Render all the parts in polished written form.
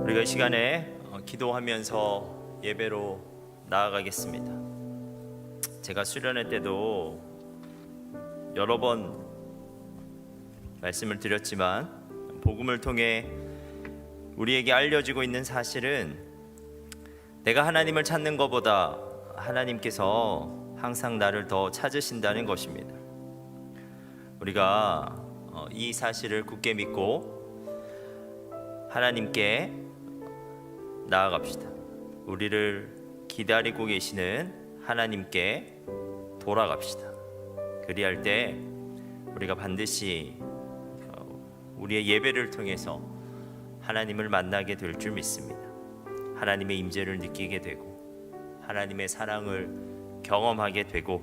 우리가 이 시간에 기도하면서 예배로 나아가겠습니다. 제가 수련회 때도 여러 번 말씀을 드렸지만, 복음을 통해 우리에게 알려지고 있는 사실은 내가 하나님을 찾는 것보다 하나님께서 항상 나를 더 찾으신다는 것입니다. 우리가 이 사실을 굳게 믿고 하나님께 나아갑시다. 우리를 기다리고 계시는 하나님께 돌아갑시다. 그리할 때 우리가 반드시 우리의 예배를 통해서 하나님을 만나게 될 줄 믿습니다. 하나님의 임재를 느끼게 되고 하나님의 사랑을 경험하게 되고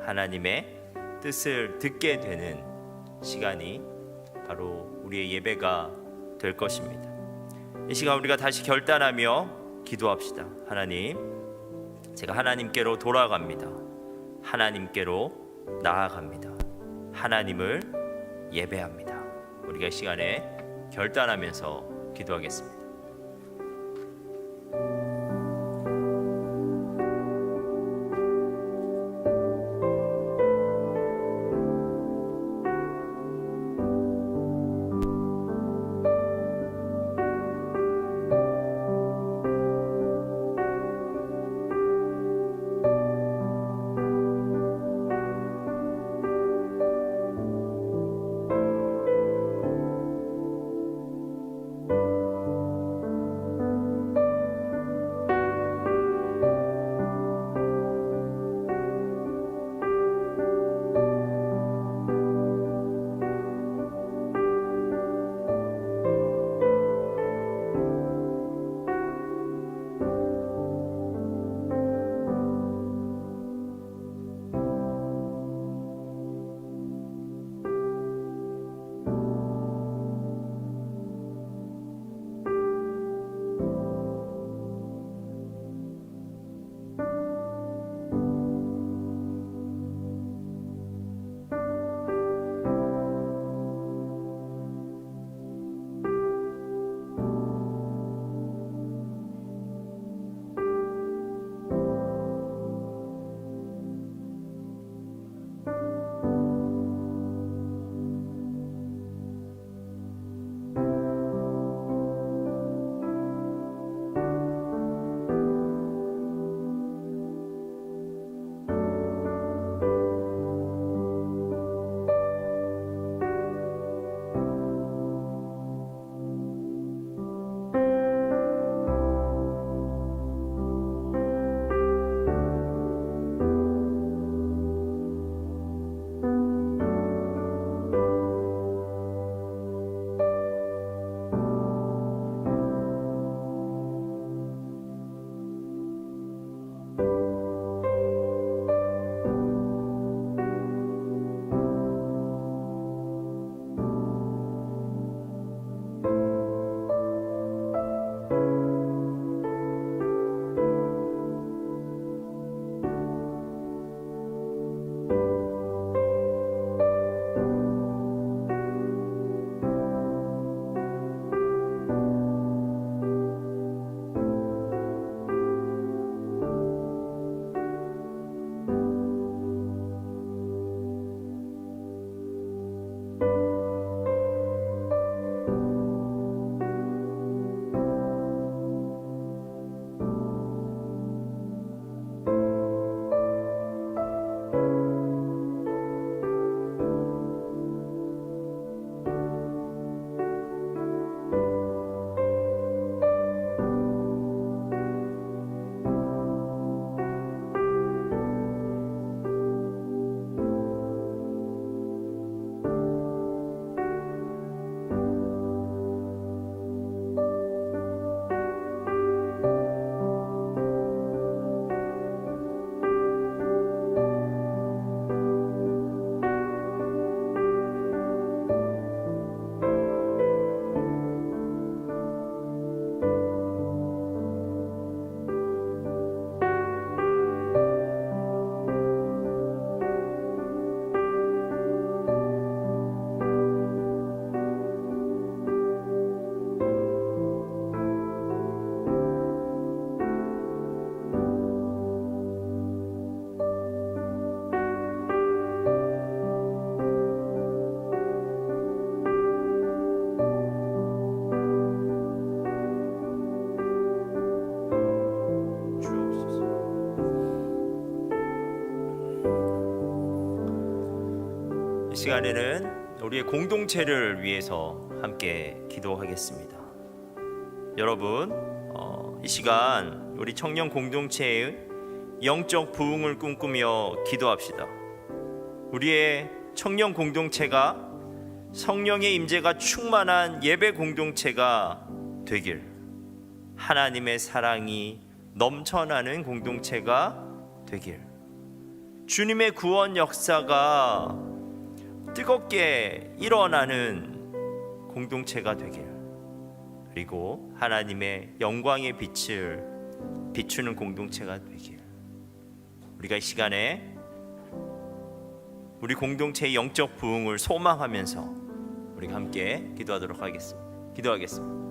하나님의 뜻을 듣게 되는 시간이 바로 우리의 예배가 될 것입니다. 이 시간 우리가 다시 결단하며 기도합시다. 하나님, 제가 하나님께로 돌아갑니다. 하나님께로 나아갑니다. 하나님을 예배합니다. 우리가 이 시간에 결단하면서 기도하겠습니다. 시간에는 우리의 공동체를 위해서 함께 기도하겠습니다. 여러분, 이 시간 우리 청년 공동체의 영적 부흥을 꿈꾸며 기도합시다. 우리의 청년 공동체가 성령의 임재가 충만한 예배 공동체가 되길, 하나님의 사랑이 넘쳐나는 공동체가 되길, 주님의 구원 역사가 뜨겁게 일어나는 공동체가 되길, 그리고 하나님의 영광의 빛을 비추는 공동체가 되길, 우리가 이 시간에 우리 공동체의 영적 부흥을 소망하면서 우리가 함께 기도하도록 하겠습니다. 기도하겠습니다.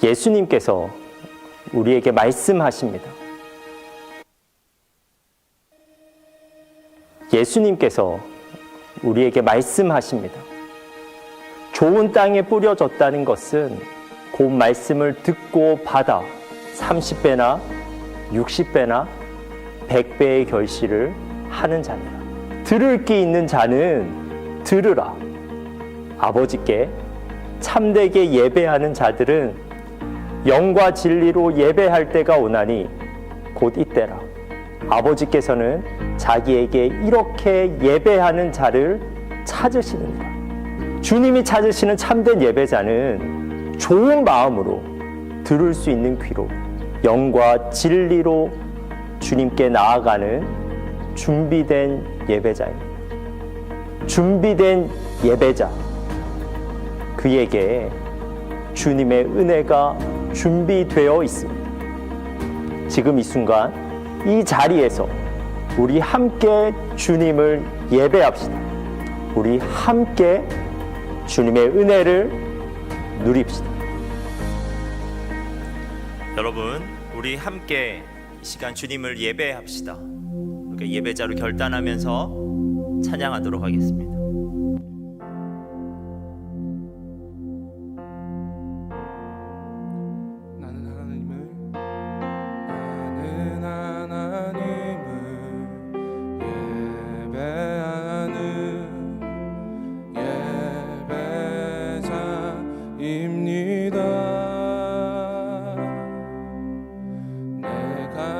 예수님께서 우리에게 말씀하십니다. 예수님께서 우리에게 말씀하십니다. 좋은 땅에 뿌려졌다는 것은 그 말씀을 듣고 받아 30배나 60배나 100배의 결실을 하는 자니라. 들을 귀 있는 자는 들으라. 아버지께 참되게 예배하는 자들은 영과 진리로 예배할 때가 오나니 곧 이때라. 아버지께서는 자기에게 이렇게 예배하는 자를 찾으시느니라. 주님이 찾으시는 참된 예배자는 좋은 마음으로 들을 수 있는 귀로 영과 진리로 주님께 나아가는 준비된 예배자입니다. 준비된 예배자, 그에게 주님의 은혜가 준비되어 있습니다. 지금 이 순간 이 자리에서 우리 함께 주님을 예배합시다. 우리 함께 주님의 은혜를 누립시다. 여러분, 우리 함께 이 시간 주님을 예배합시다. 우리가 예배자로 결단하면서 찬양하도록 하겠습니다.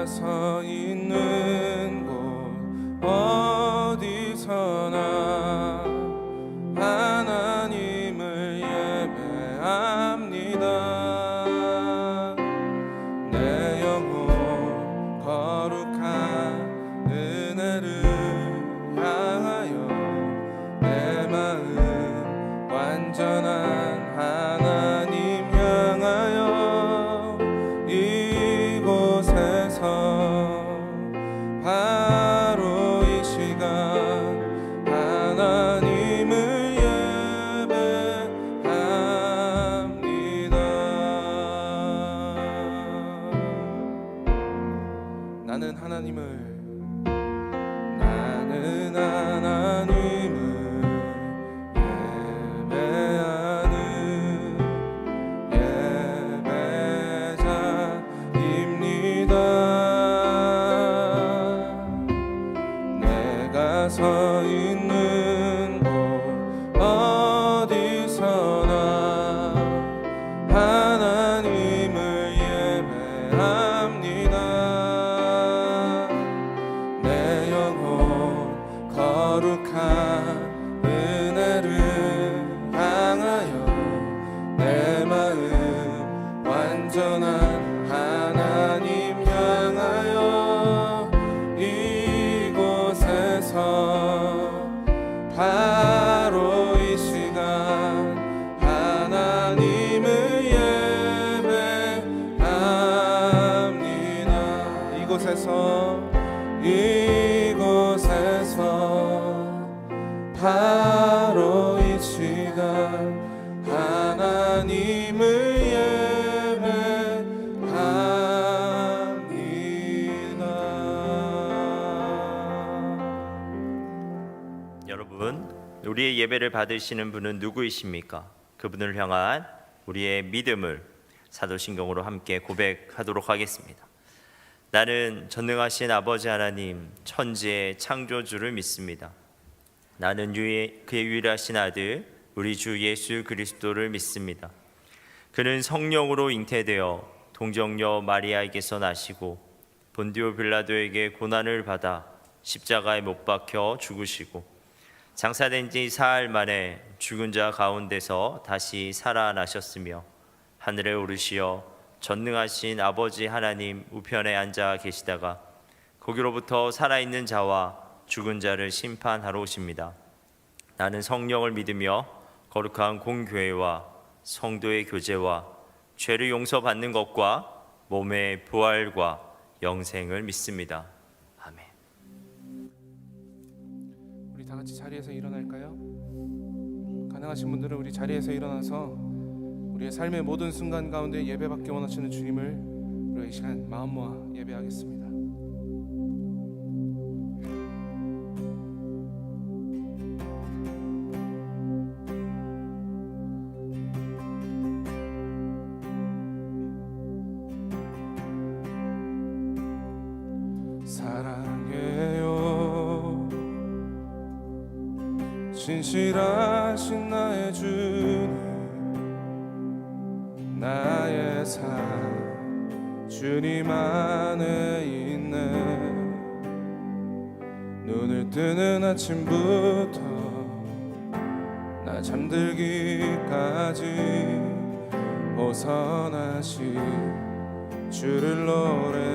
서 있는 곳 어디서나 하나님을 예배합니다. 내 영혼 거룩한 은혜를 향하여 내 마음 완전한 하나님 향하여 바로 이 시간 하나님을 예배합니다. 나는 하나님을 예배하는 예배자입니다. 서 있는 곳 어디서나 하나님을 예배합니다. 내 영혼 거룩한 은혜를 향하여 내 마음 완전한 하나님 향하여 바로 이 시간 하나님을 예배합니다. 이곳에서 바로 이 시간 하나님을 여러분, 우리의 예배를 받으시는 분은 누구이십니까? 그분을 향한 우리의 믿음을 사도신경으로 함께 고백하도록 하겠습니다. 나는 전능하신 아버지 하나님, 천지의 창조주를 믿습니다. 나는 그의 유일하신 아들 우리 주 예수 그리스도를 믿습니다. 그는 성령으로 잉태되어 동정녀 마리아에게서 나시고 본디오 빌라도에게 고난을 받아 십자가에 못 박혀 죽으시고 장사된 지 사흘 만에 죽은 자 가운데서 다시 살아나셨으며 하늘에 오르시어 전능하신 아버지 하나님 우편에 앉아 계시다가 거기로부터 살아있는 자와 죽은 자를 심판하러 오십니다. 나는 성령을 믿으며 거룩한 공교회와 성도의 교제와 죄를 용서받는 것과 몸의 부활과 영생을 믿습니다. 아멘. 우리 다 같이 자리에서 일어날까요? 가능하신 분들은 우리 자리에서 일어나서 우리의 삶의 모든 순간 가운데 예배받기 원하시는 주님을 우리가 이 시간 마음 모아 예배하겠습니다. 사랑해요 진실하신 나의 주님, 나의 삶 주님 안에 있네. 눈을 뜨는 아침부터 나 잠들기까지 호선하신 주를 노래하리.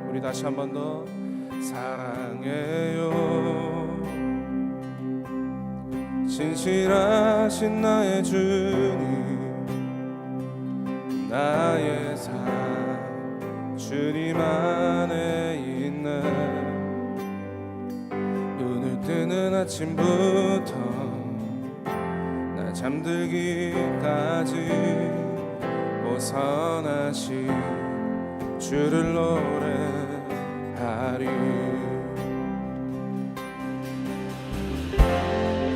우리 다시 한 번 더. 사랑해요. 진실하신 나의 주님, 나의 삶 주님 안에 있네. 눈을 뜨는 아침부터 나 잠들기까지 오선하신 주를 노래하리.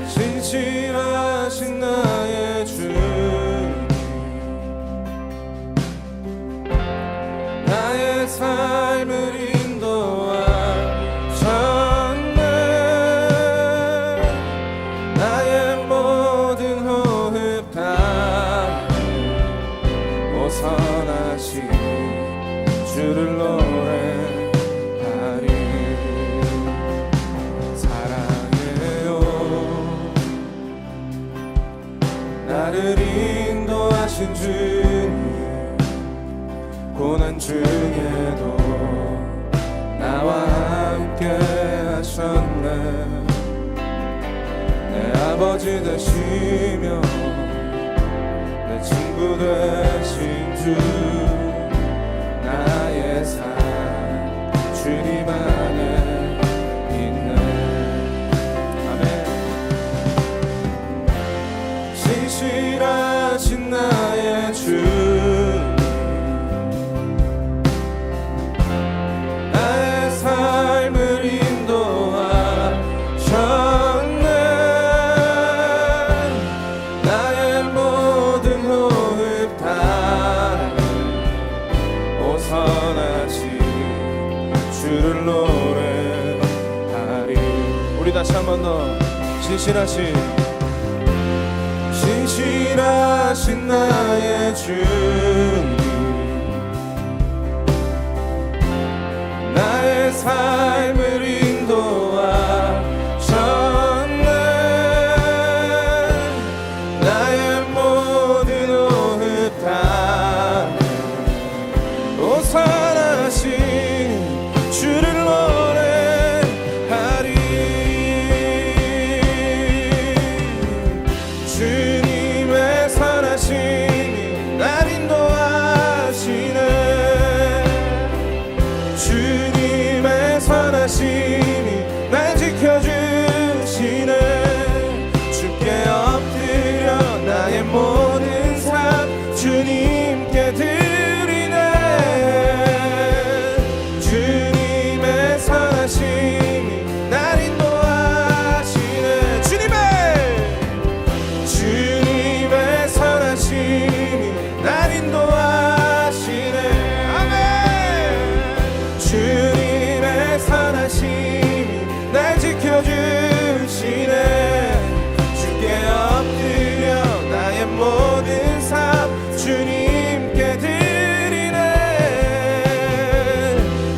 진실하신 나의 주님, 나의 삶을 인도하셨네. 나의 모든 호흡 다 오선하신 주를 노래하리. 사랑해요. 나를 인도하신 주님, 고난 중에도 나와 함께 하셨네. 내 아버지 되시며 내 친구 되신 주, 나의 삶 주님 안에 있네. 아멘. 진실하신 나의 주님, 나의 삶을 인도하셨네. 나의 모든 호흡 다 오선하신 주를 노래하리. 우리 다시 한 번 더. 진실하신 나의 주님, 나의 삶을 인도하셨네. 나의 모든 호흡 다 오선하신 주를 노래하리. 주님의 선하심이 날 인도하시네. 주님의 선하심이 날 지켜주시네. 주께 엎드려 나의 모든 삶 주님께 드리네. 주님의 선하심이 날 인도하시네. 주님의 선하심이 날 인도하시네. 아멘. 주님의 선하심이 날 지켜주시네. 주께 엎드려 나의 모든 삶 주님께 드리네.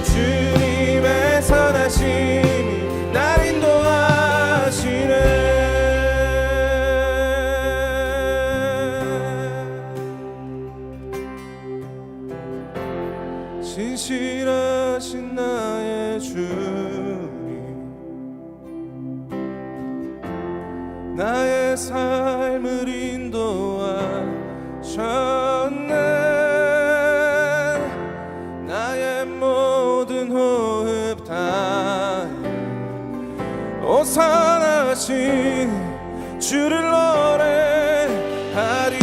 주님의 선하심이 날 인도하시네. 진실하신 나의 주님, 나의 삶을 인도하셨네. 나의 모든 호흡 다 오선하신 주를 노래하리.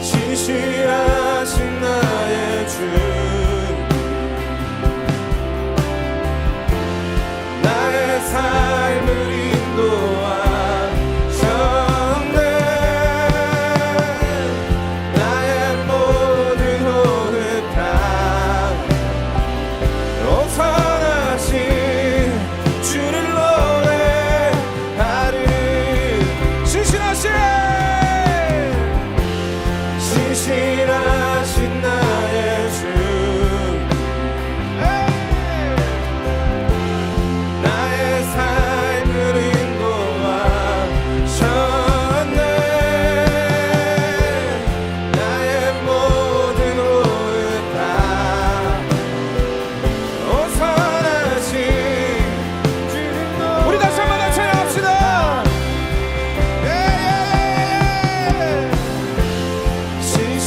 진실하신 나의 주님, 나의 삶을 인도하셨네. 나의 모든 호흡 다 오선하신 주를 노래하리. 진실하신 나의 주, 나의 삶을 인도하셨네.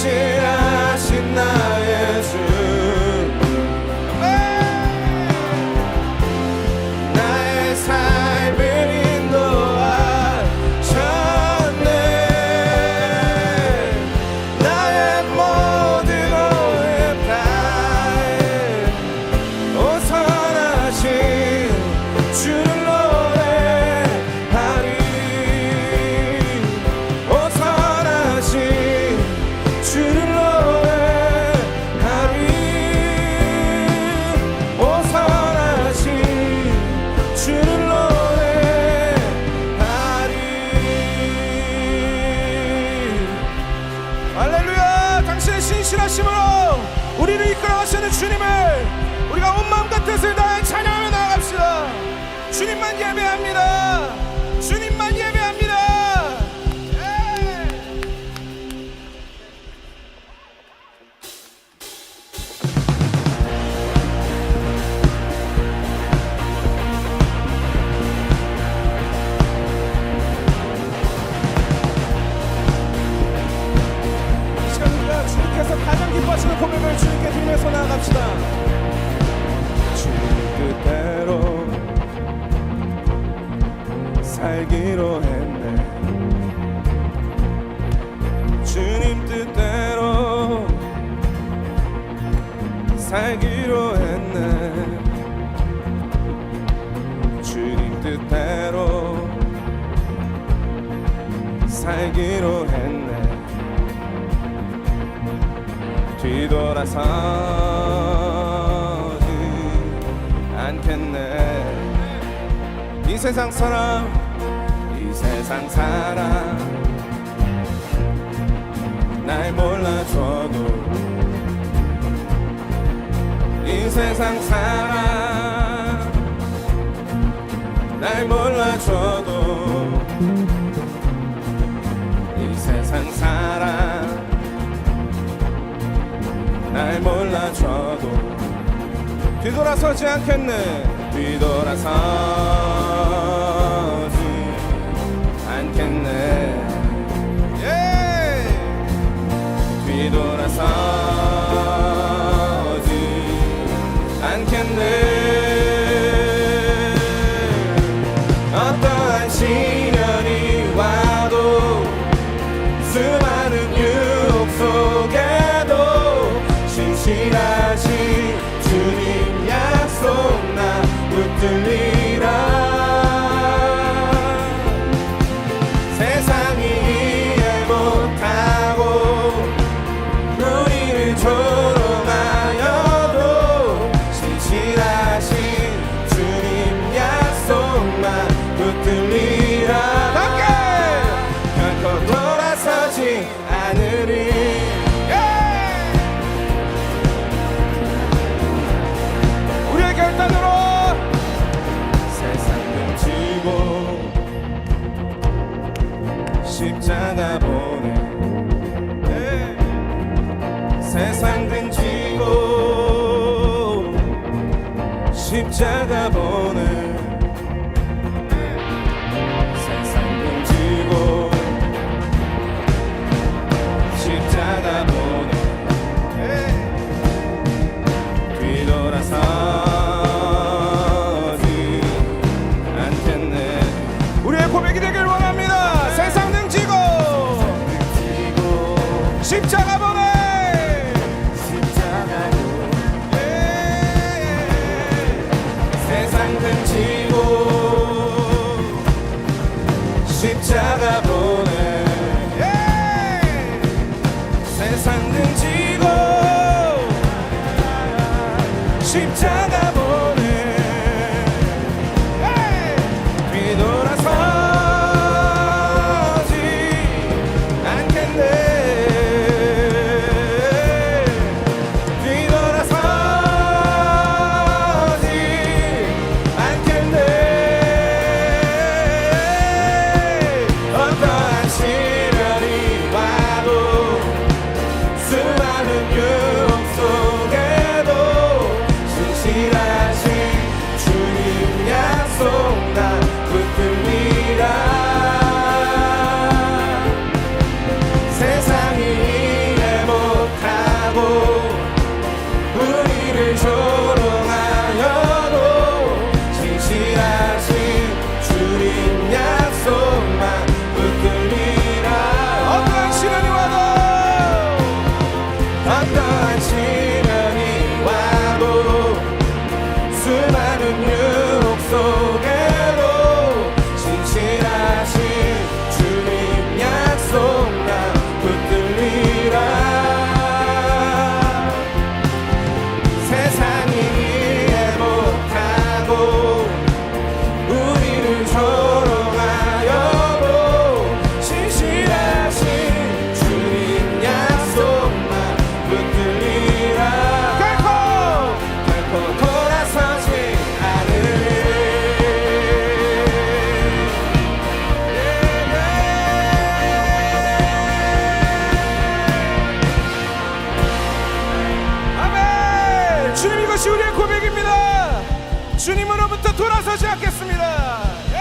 신실하신 나의 주 나의 삶을 인도하셨네 나의 모든 오해 다해 오 선하신 주를 노래하리 오 선하신 주를 노래하리 오 선하신 주를 노래하리 할렐루야 당신의 신실하심으로 우리를 이끌어가시는 주님을 우리가 온 마음과 뜻을 다해 찬양하며 나아갑시다 주님만 예배합니다 주님만 예배합니다 예. 이 시간 우리가 주님께서 가장 기뻐하시는 고백을 주님께 드리면서 나아갑시다 주님 뜻대로 살기로 했네 주님 뜻대로 살기로 했네 주님 뜻대로 살기로 했네 뒤돌아서지 않겠네 이 세상 사람 날 몰라줘도 이 세상 사람 날 몰라줘도 이 세상 사람 날 몰라줘도 뒤돌아서지 않겠네 뒤돌아서지 않겠네 뒤돌아서지 않겠네 어떠한 시련이 와도 수많은 유혹 속에도 신실하신 주님 약속 나 붙들리라 세상이 이해 못하고 우리를 조롱하여도 신실하신 주님 약속만 붙들리라 결코 돌아서지 않으리 우리의 결단으로 세상 등지고 십자가 보내 세상 등지고 십자가 보내 세상 등지고 십자가 보내 뒤돌아서지 않겠네 우리의 고백이 되길 원합니다 세상 등지고 십자가 보내 십자가 보내 세상 등지고 십자가 보내 뒤돌아서지 않겠네 뒤돌아서지 않겠네 어떠한 시련이 와도 수많은 유혹 속에도 신실한 돌아서지 않겠습니다. 예!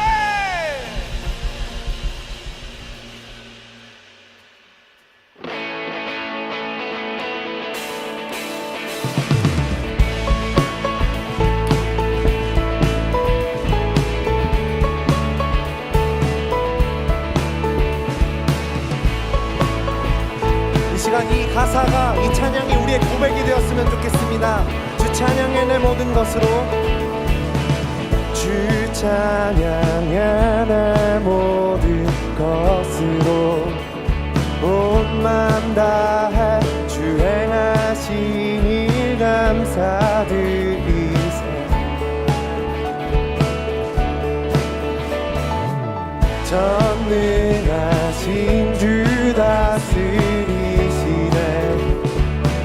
이 시간 이 가사가 이 찬양이 우리의 고백이 되었으면 좋겠습니다. 주 찬양해 내 모든 것으로 주 찬양해 내 모든 것으로 온 맘 다해 주 행하신 일 감사드리세. 전능하신 주 다스리시네.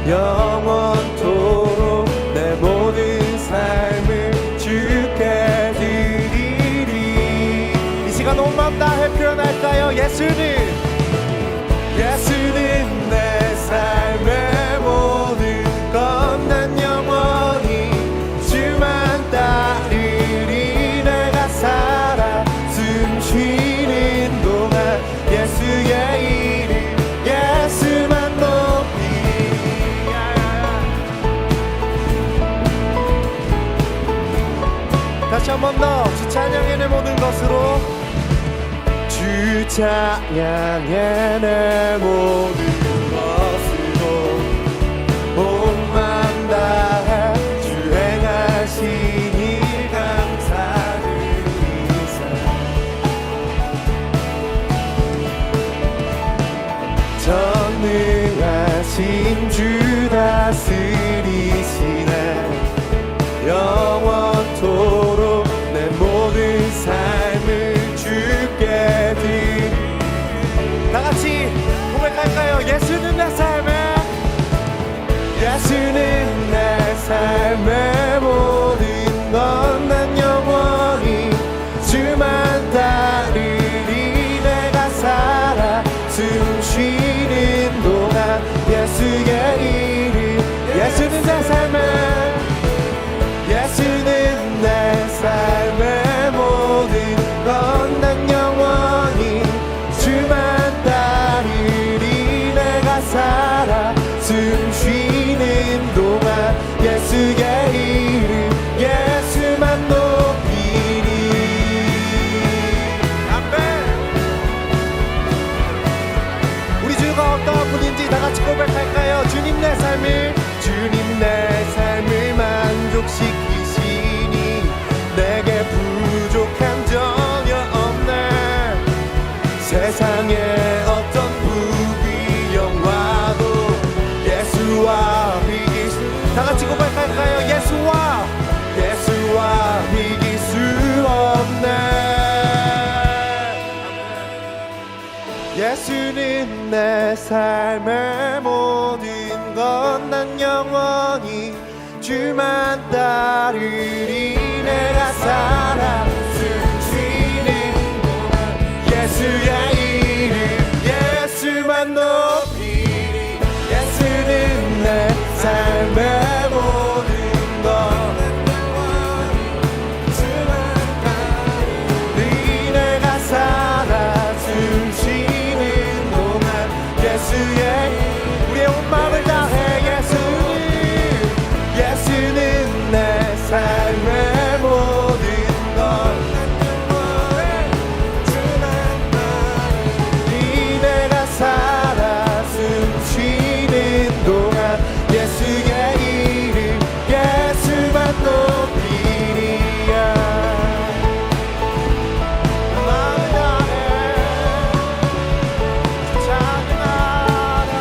영원토록 내 모든 삶을 주께 드리리. 이 시간 온 마음 다해 표현할까요? 예수는 내 삶의 모든 것. 난 영원히 주만 따르리. 내가 살아 숨 쉬는 동안 예수의 이름 예수만 높이리. 다시 한 번 더 주 찬양해 내 모든 것으로 주 찬양해 내 모든 것으로 온 맘 다해 주 행하신 일 감사드리세. 전능하신 주 다스리시네. 영원토록 내 모든 삶을 주께 드리. 다같이 고백할까요? 예수는 내 삶의 모든 것. 난 영원히 주만 따르리. 내가 살아 숨 쉬는 동안 예수의 이름 예수는 내 삶의 모든 것. 난 영원히 주만 따르리. 내가 살아 숨 쉬는 동안 예수의 이름 예수만 높이리. 아멘. 우리 주가 어떠한 분인지 다같이 고백할까요? 주님 내 삶을 만족시키시니 내게 부족함 전혀 없네. 세상에 어떤 부귀 영화도 예수와 비길 수. 다같이 고백할까요? 예수와 비길 수 없네. 예수는 내 삶의 모든 것. 난 영원히 주만 따르리. 내가 살아 숨 쉬는 동안 예수의 이름 예수만 높이리. 예수는 내 삶의 모든 것. 주만 따르리. 내가 살아 숨 쉬는 동안 예수의 우리의 온 마음을 다해 예수는 내 삶의 모든 것. 내가 살아 숨 쉬는 동안 예수의 이름 예수만 높이리야. 마음을 다해 찬양하라.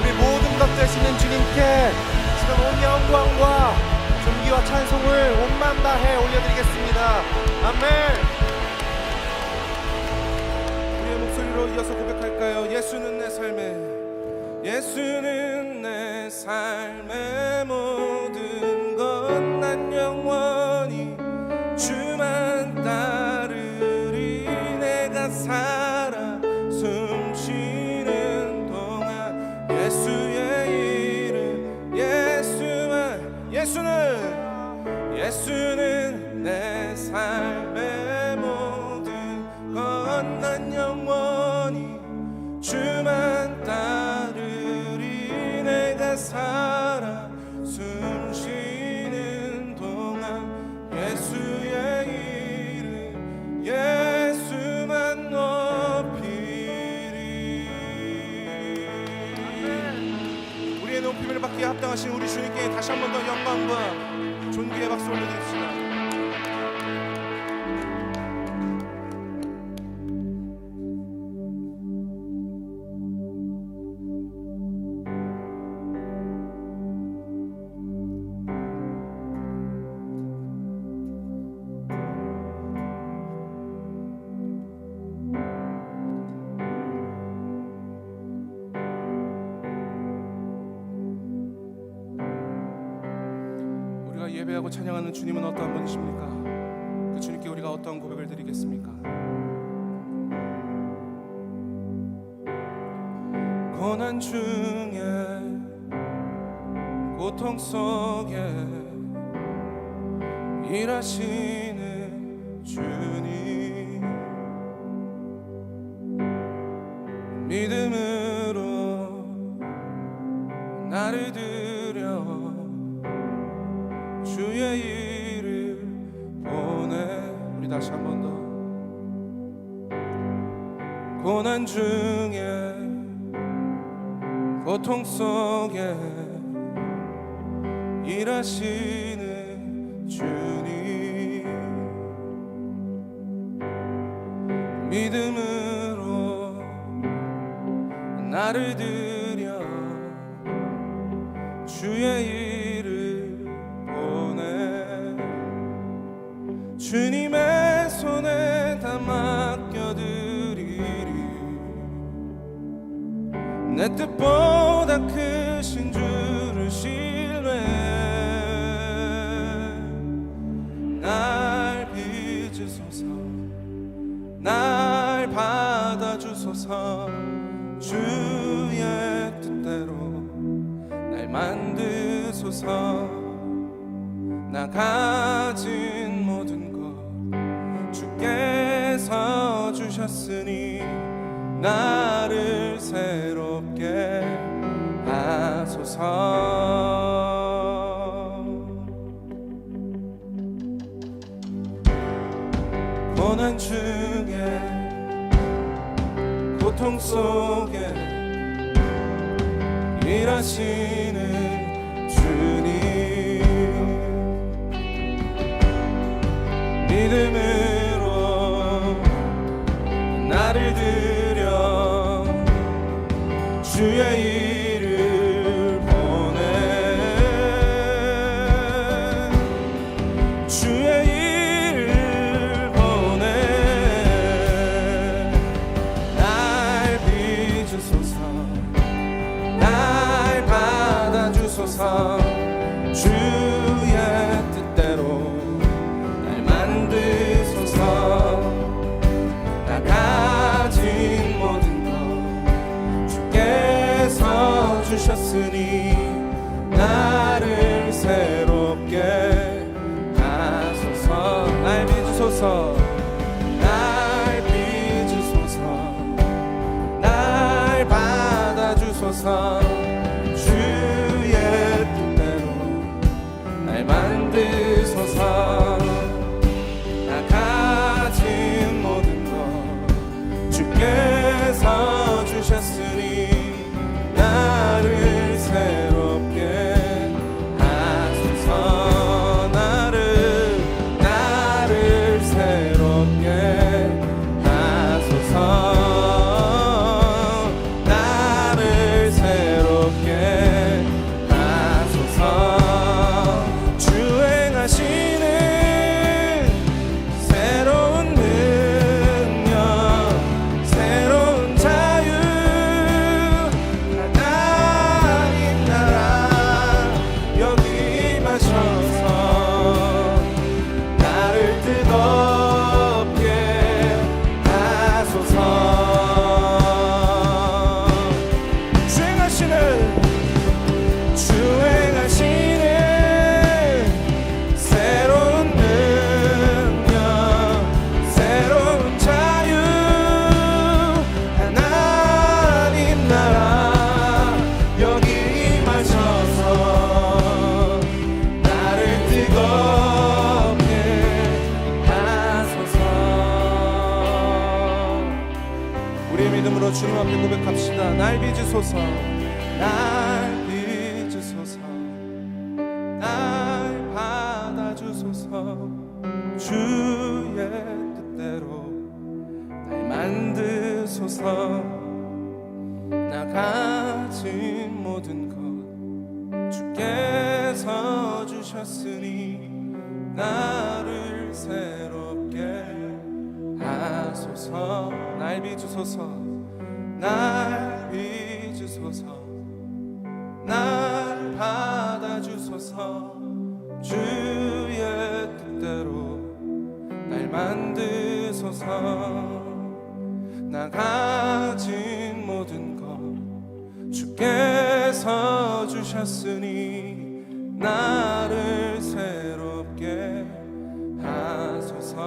우리 모든 것 되시는 주님께 지금 온 영광과 존귀와 찬송을 온 마음 다해 올려드리겠습니다. 아멘. 우리의 목소리로 이어서 고백할까요? 예수는 내 삶의 모든 것. 난 영원히 주만 따르리. 내가 예수는 내 삶의 모든 것. 난 영원히 주만 따르리. 내가 살아 숨 쉬는 동안 예수의 이름 예수만 높이리. 우리의 높임을 받기에 합당하신 우리 주님께 다시 한 번 더 영광과 존귀의 박수 올려드립시다. 예배하고 찬양하는 주님은 어떠한 분이십니까? 그 주님께 우리가 어떠한 고백을 드리겠습니까? 고난 중에 고통 속에 일하시는 주님, 믿음으로 나를 드려 주의 이름 보내. 우리 다시 한 번 더. 고난 중에 고통 속에 일하시는 주님, 믿음으로 나를 드려 주의 이름 주님의 손에 다 맡겨드리리. 내 뜻보다 크신 주를 신뢰해. 날 빚으소서, 날 받아주소서. 주의 뜻대로 날 만드소서. 나 가진 모든 것 주께서 주셨으니 나를 새롭게 하소서. 고난 중에 고통 속에 일하시는 주님, 믿음으로 나를 드려 주의 이름 보내. 주의 이름 보내. 날 빚으소서, 날 받아주소서. 주의 뜻대로 만드소서. 나 가진 모든 것 주께서 주셨으니 나를 새롭게 하소서. 날 빚으소서, 날 빚으소서. 날 받아주소서. 주의 뜻대로 날 만드소서. 주께서 주셨으니 나를 새롭게 하소서. 나를 새롭게 하소서. 나를 새롭게 하소서. 주 행하시는 믿음으로 주님 앞에 고백합시다. 날 빚으소서, 날 빚으소서, 날 받아주소서. 주의 뜻대로 날 만드소서. 나 가진 모든 것 주께서 주셨으니 나를 새롭게 하소서. 날 빚으소서, 날 빚으소서, 날 받아주소서. 주의 뜻대로 날 만드소서. 나 가진 모든 것 주께서 주셨으니 나를 새롭게 하소서.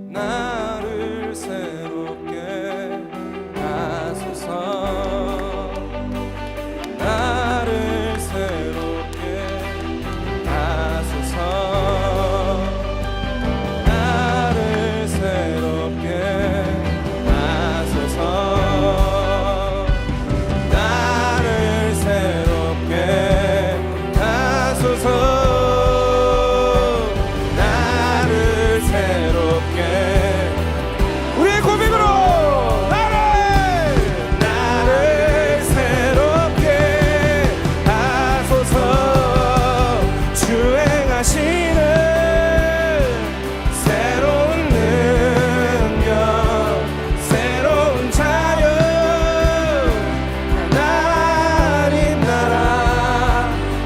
나를 새롭게 하소서. 나를 새롭게 하소서. 나를 새롭게 하소서. 나를 새롭게 하소서. 나를 새롭게. 우리의 고백으로 나를 새롭게 하소서. 주행하시는 새로운 능력, 새로운 자유, 하나님 나라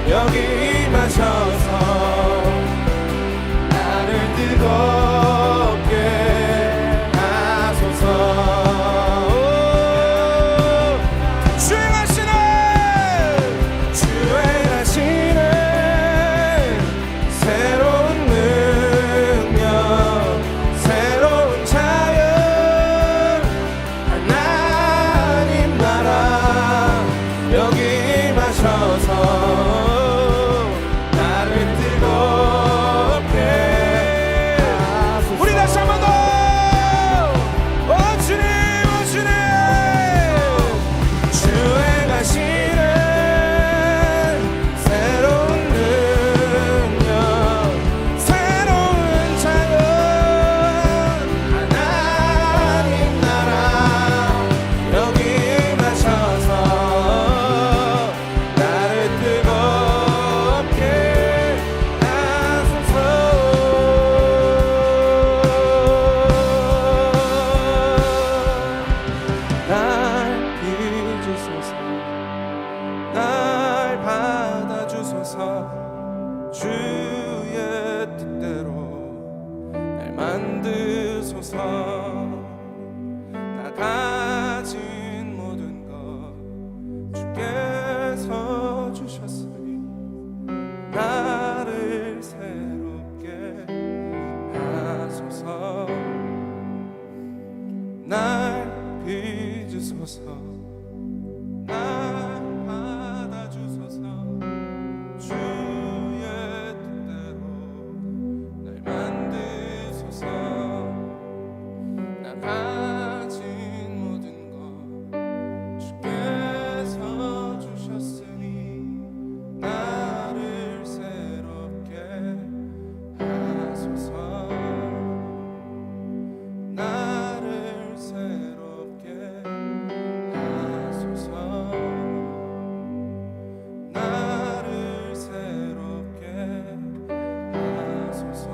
여기 임하셔서 나를 뜨겁게 하소서. 주행하시는 새로운 능력, 새로운 자유, 하나님 나라 여기 임하셔서 나를 뜨겁게 하소서. 우리 다시 한 번 더. 오 주님, 오 주님. 주행하시는 새로운 능력, 새로운 자유, 하나님 나라 여기 임하셔서 나를 뜨겁게 하소서. 날 빚으소서, 날 받아주소서. 주의 뜻대로 날 만드소서. 나 가진 모든 것 주께서 주셨으니 나를 새롭게 하소서. 날 빚으소서, 날 받아주소서. 주의 뜻대로 날 만드소서. 나 가진 모든 것 주께서 주셨으니 나를 새롭게 하소서. 나를 새롭게 하소서. 나를 새롭게 하소서.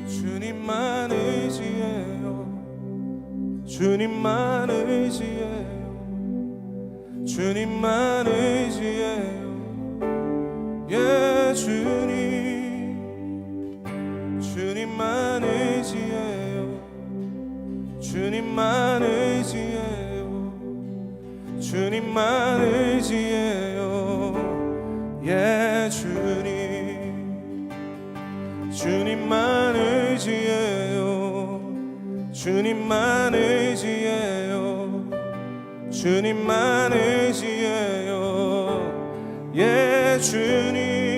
주님만 의지해요. 주님만 의지해요. 주님만 의지해요. 예 주님. 주님만 의지해요. 주님만 의지해요. 주님만 의지해요. 예 주님. 주님만 의지해요. 주님만 의지해요. 주님만 의지해요. 예 주님.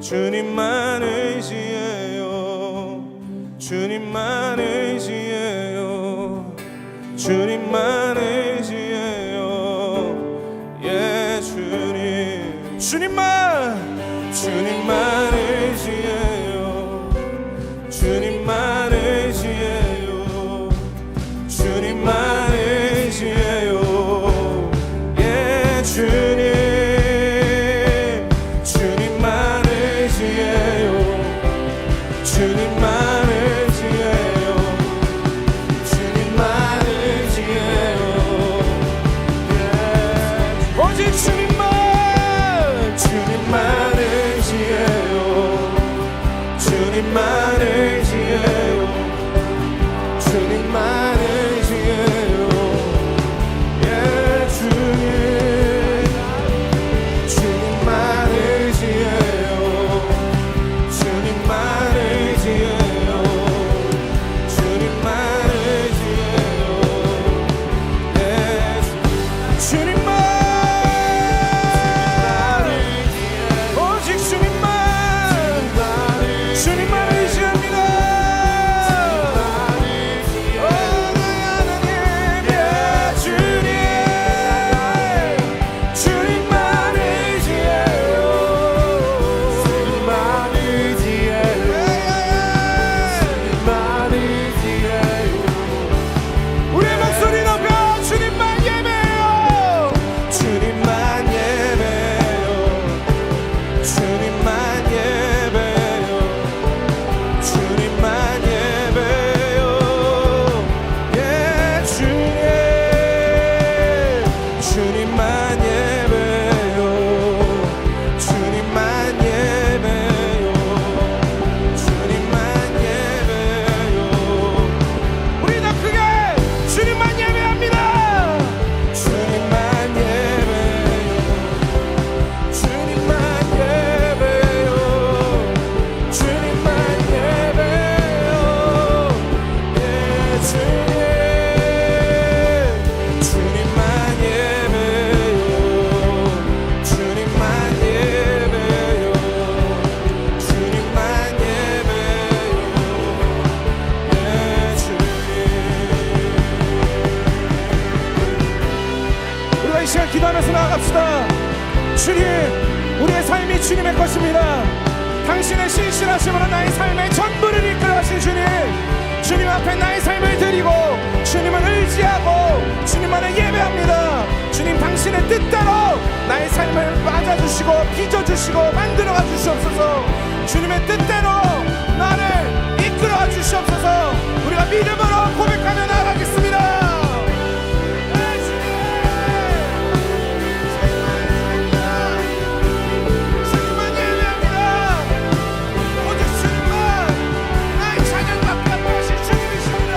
주님만 의지해요. 주님만 의지해요. 주님만 의지해요. 예 주님 주님만 주님만 의지해요. 주님만 의지해요. 주님만 의지해요. 예 주님 주님만 의지해요. 주님만 의지해요. 주님만 의지해요. 예. 오직 주님만 주님만 의지해요. 주님만 의지해요. 주님만 의지해요. 예 주님 주님만 의지해요. 주님만 의지해요. 주님만 의지해요. 예 주님만 오직 주님만 주님만 의지합니다. 오 나의 하나님 예 주님 주님만 의지해요. 주님만 의지해요. 주님만 의지해요. 우리의 목소리 높여 주님만 예배해요. 주님만 예배해요. 주님만 예배해요. 주님만 예배해요. 예 주님 주님만 예배해요. 주님만 예배해요. 주님만 예배해요. 우리 더 크게 주님만 예배합니다. 주님만 예배해요. 주님만 예배해요. 주님만 예배해요. 예 주님 주님만 예배해요. 주님만 예배해요. 주님만 예배해요. 예 주님 우리가 이 시간 기도하면서 나아갑시다. 주님 우리의 삶이 주님의 것입니다. 당신의 신실하심으로 나의 삶의 전부를 이끌어가신 주님 주님 앞에 나의 삶을 드리고 주님을 의지하고 주님만을 예배합니다. 주님 당신의 뜻대로 나의 삶을 맞아주시고 빚어주시고 만들어가 주시옵소서. 주님의 뜻대로 나를 이끌어가 주시옵소서. 우리가 믿음으로 고백하며 나아가겠습니다. 주님만 예배합니다. 오직 주님만 나의 찬양받게 하신 주님이십니다.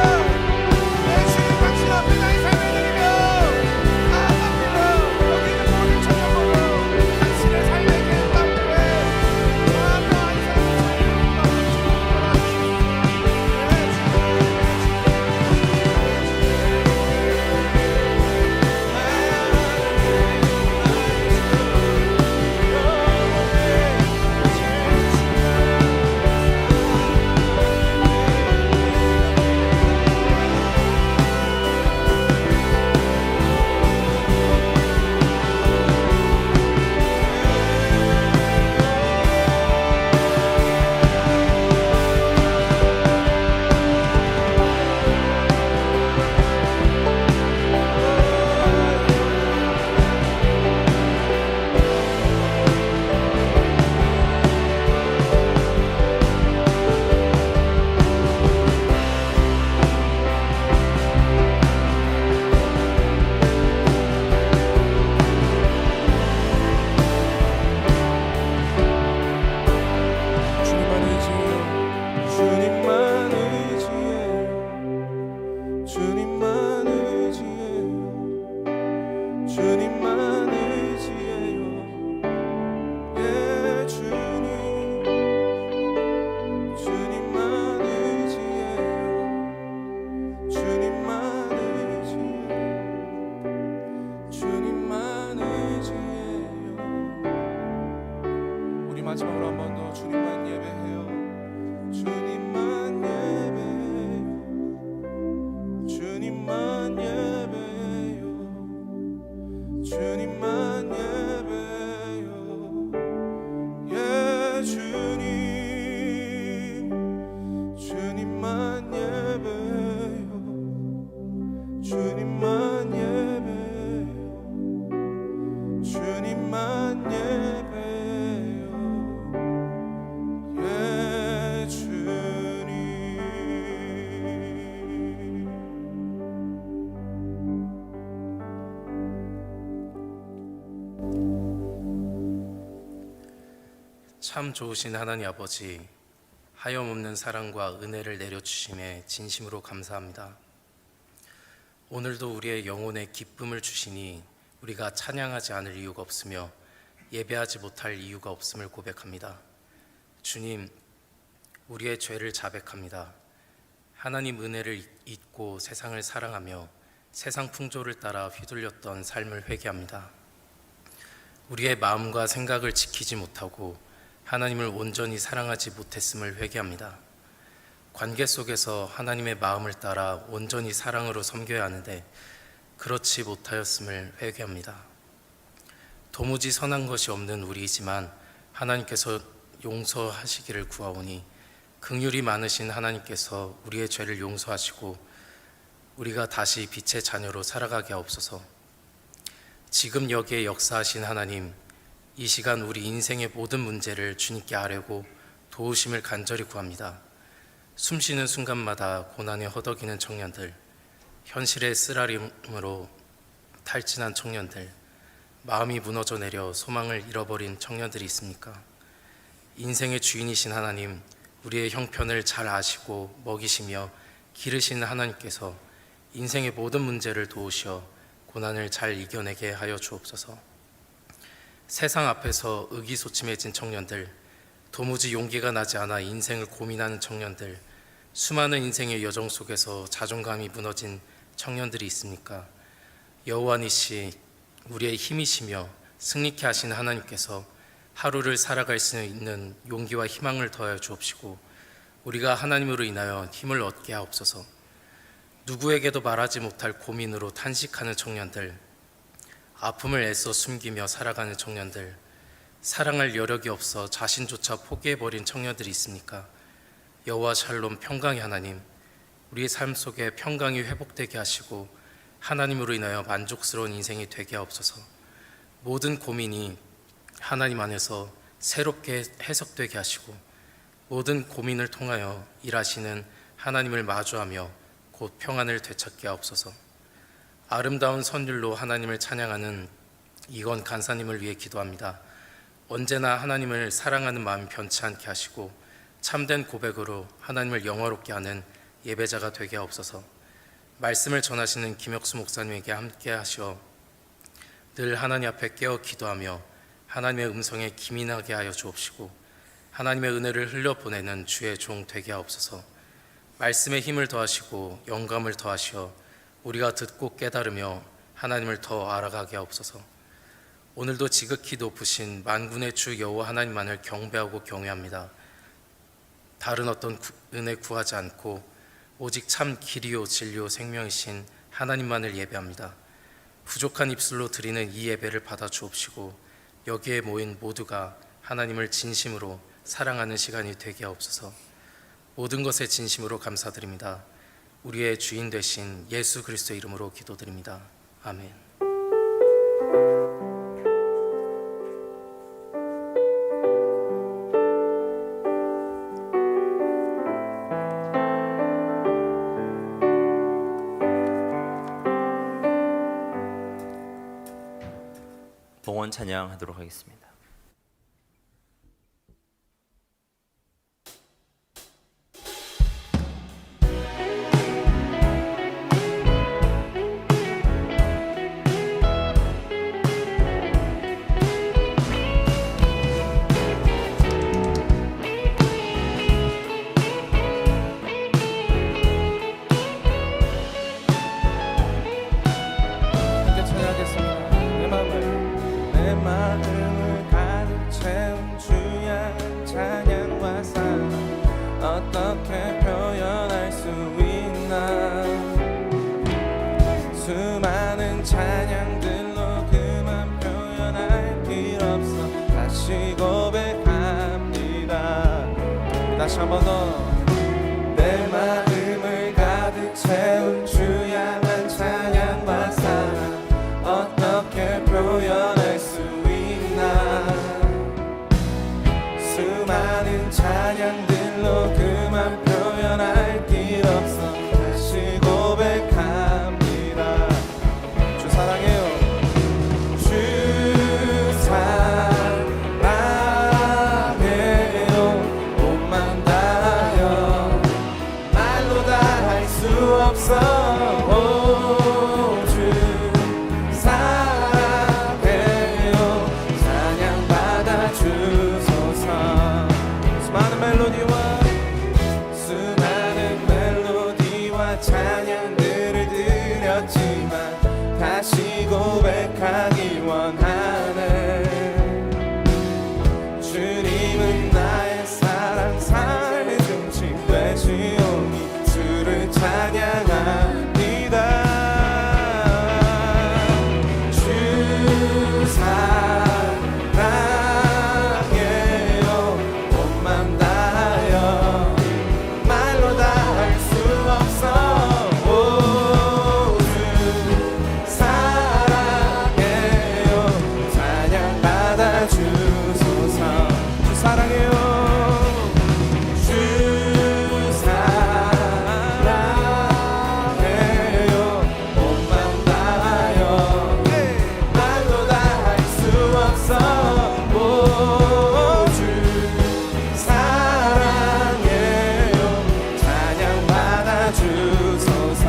내 주님 당신 앞에 나의 삶을 드리며 나아갑니다. 여기 있는 모든 찬양으로 당신의 삶의 계획 앞에 나아가 이 삶을 마지막으로 한 번 더 주님만 예배요 주님만 예배요 예 주님 주님만 예배요 주님만 예배요 주님만 예배요 예 주님 참 좋으신 하나님 아버지, 하염없는 사랑과 은혜를 내려주심에 진심으로 감사합니다. 오늘도 우리의 영혼에 기쁨을 주시니 우리가 찬양하지 않을 이유가 없으며 예배하지 못할 이유가 없음을 고백합니다. 주님, 우리의 죄를 자백합니다. 하나님 은혜를 잊고 세상을 사랑하며 세상 풍조를 따라 휘둘렸던 삶을 회개합니다. 우리의 마음과 생각을 지키지 못하고 하나님을 온전히 사랑하지 못했음을 회개합니다. 관계 속에서 하나님의 마음을 따라 온전히 사랑으로 섬겨야 하는데 그렇지 못하였음을 회개합니다. 도무지 선한 것이 없는 우리이지만 하나님께서 용서하시기를 구하오니 긍휼이 많으신 하나님께서 우리의 죄를 용서하시고 우리가 다시 빛의 자녀로 살아가게 하옵소서. 지금 여기에 역사하신 하나님, 이 시간 우리 인생의 모든 문제를 주님께 아뢰고 도우심을 간절히 구합니다. 숨쉬는 순간마다 고난에 허덕이는 청년들, 현실의 쓰라림으로 탈진한 청년들, 마음이 무너져 내려 소망을 잃어버린 청년들이 있습니까? 인생의 주인이신 하나님, 우리의 형편을 잘 아시고 먹이시며 기르시는 하나님께서 인생의 모든 문제를 도우셔 고난을 잘 이겨내게 하여 주옵소서. 세상 앞에서 의기소침해진 청년들, 도무지 용기가 나지 않아 인생을 고민하는 청년들, 수많은 인생의 여정 속에서 자존감이 무너진 청년들이 있습니까? 여호와 니시, 우리의 힘이시며 승리케 하신 하나님께서 하루를 살아갈 수 있는 용기와 희망을 더하여 주옵시고 우리가 하나님으로 인하여 힘을 얻게 하옵소서. 누구에게도 말하지 못할 고민으로 탄식하는 청년들, 아픔을 애써 숨기며 살아가는 청년들, 사랑할 여력이 없어 자신조차 포기해버린 청년들이 있습니까? 여호와 샬롬 평강의 하나님, 우리의 삶 속에 평강이 회복되게 하시고 하나님으로 인하여 만족스러운 인생이 되게 하옵소서. 모든 고민이 하나님 안에서 새롭게 해석되게 하시고 모든 고민을 통하여 일하시는 하나님을 마주하며 곧 평안을 되찾게 하옵소서. 아름다운 선율로 하나님을 찬양하는 이건 간사님을 위해 기도합니다. 언제나 하나님을 사랑하는 마음이 변치 않게 하시고 참된 고백으로 하나님을 영화롭게 하는 예배자가 되게 하옵소서. 말씀을 전하시는 김혁수 목사님에게 함께 하셔 늘 하나님 앞에 깨어 기도하며 하나님의 음성에 기민하게 하여 주옵시고 하나님의 은혜를 흘려보내는 주의 종 되게 하옵소서. 말씀에 힘을 더하시고 영감을 더하시어 우리가 듣고 깨달으며 하나님을 더 알아가게 하옵소서. 오늘도 지극히 높으신 만군의 주 여호와 하나님만을 경배하고 경외합니다. 다른 어떤 은혜 구하지 않고 오직 참 길이요 진리요 생명이신 하나님만을 예배합니다. 부족한 입술로 드리는 이 예배를 받아 주옵시고 여기에 모인 모두가 하나님을 진심으로 사랑하는 시간이 되게 하옵소서. 모든 것에 진심으로 감사드립니다. 우리의 주인 되신 예수 그리스도의 이름으로 기도드립니다. 아멘. 봉헌 찬양하도록 하겠습니다. 함께 찬양하겠습니다. 내 마음을 다시 한 번 더. 내 마음을 가득 채운 주야만 찬양과 사랑 어떻게 표현할 수 있나. 수많은 찬양들로 그만 표현할 길 없어 다시 고백합니다. 주 사랑해요. 주 사랑해요. 몸만 다하여 말로 다 할 수 없어. 오, 주 사랑해요. 찬양 받아 주소서. 수많은 멜로디와 찬양들을 드렸지만 다시 고백하기 원하네. 주님은 나의 사랑 삶의 중심 되시오니 주를 찬양합니다. 주 사랑해요. 몸만 다하여 말로 다 할 수 없어. 오, 주 사랑해요. 찬양 받아 주소서. 주 사랑해요. 주 사랑해요. 몸만 다하여 말로 다 할 수 없어. 오, 주 사랑해요. 찬양 받아 주소서.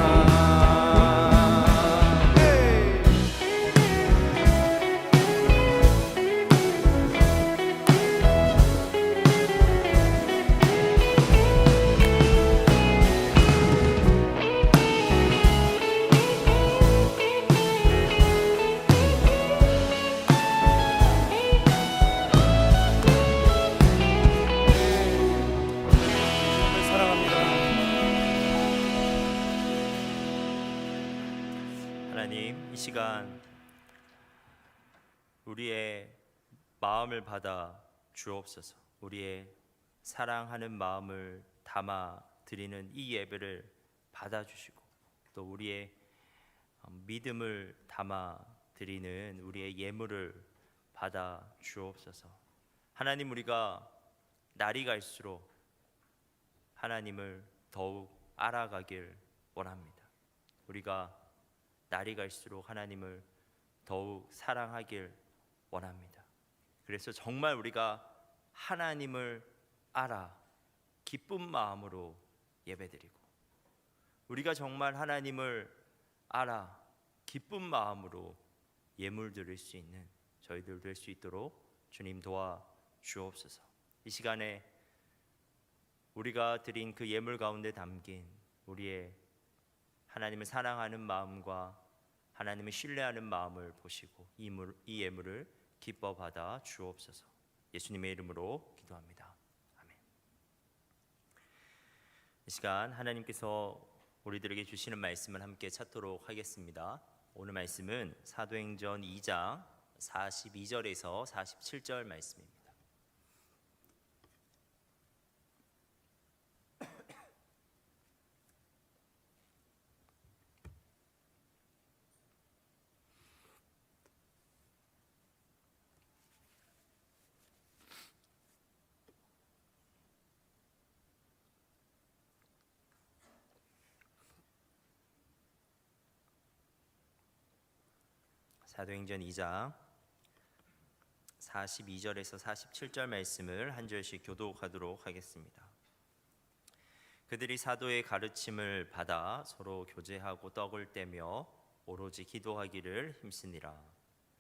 사랑합니다. 하나님, 이 시간 우리의 마음을 받아 주옵소서. 우리의 사랑하는 마음을 담아 드리는 이 예배를 받아 주시고 또 우리의 믿음을 담아 드리는 우리의 예물을 받아 주옵소서. 하나님, 우리가 날이 갈수록 하나님을 더욱 알아가길 원합니다. 우리가 날이 갈수록 하나님을 더욱 사랑하길 원합니다. 그래서 정말 우리가 하나님을 알아 기쁜 마음으로 예배드리고 우리가 정말 하나님을 알아 기쁜 마음으로 예물 드릴 수 있는 저희들 될 수 있도록 주님 도와 주옵소서. 이 시간에 우리가 드린 그 예물 가운데 담긴 우리의 하나님을 사랑하는 마음과 하나님을 신뢰하는 마음을 보시고 이 예물을 기뻐 받아 주옵소서. 예수님의 이름으로 기도합니다. 아멘. 이 시간 하나님께서 우리들에게 주시는 말씀을 함께 찾도록 하겠습니다. 오늘 말씀은 사도행전 2장 42절에서 47절 말씀입니다. 사도행전 2장 42절에서 47절 말씀을 한 절씩 교독하도록 하겠습니다. 그들이 사도의 가르침을 받아 서로 교제하고 떡을 떼며 오로지 기도하기를 힘쓰니라.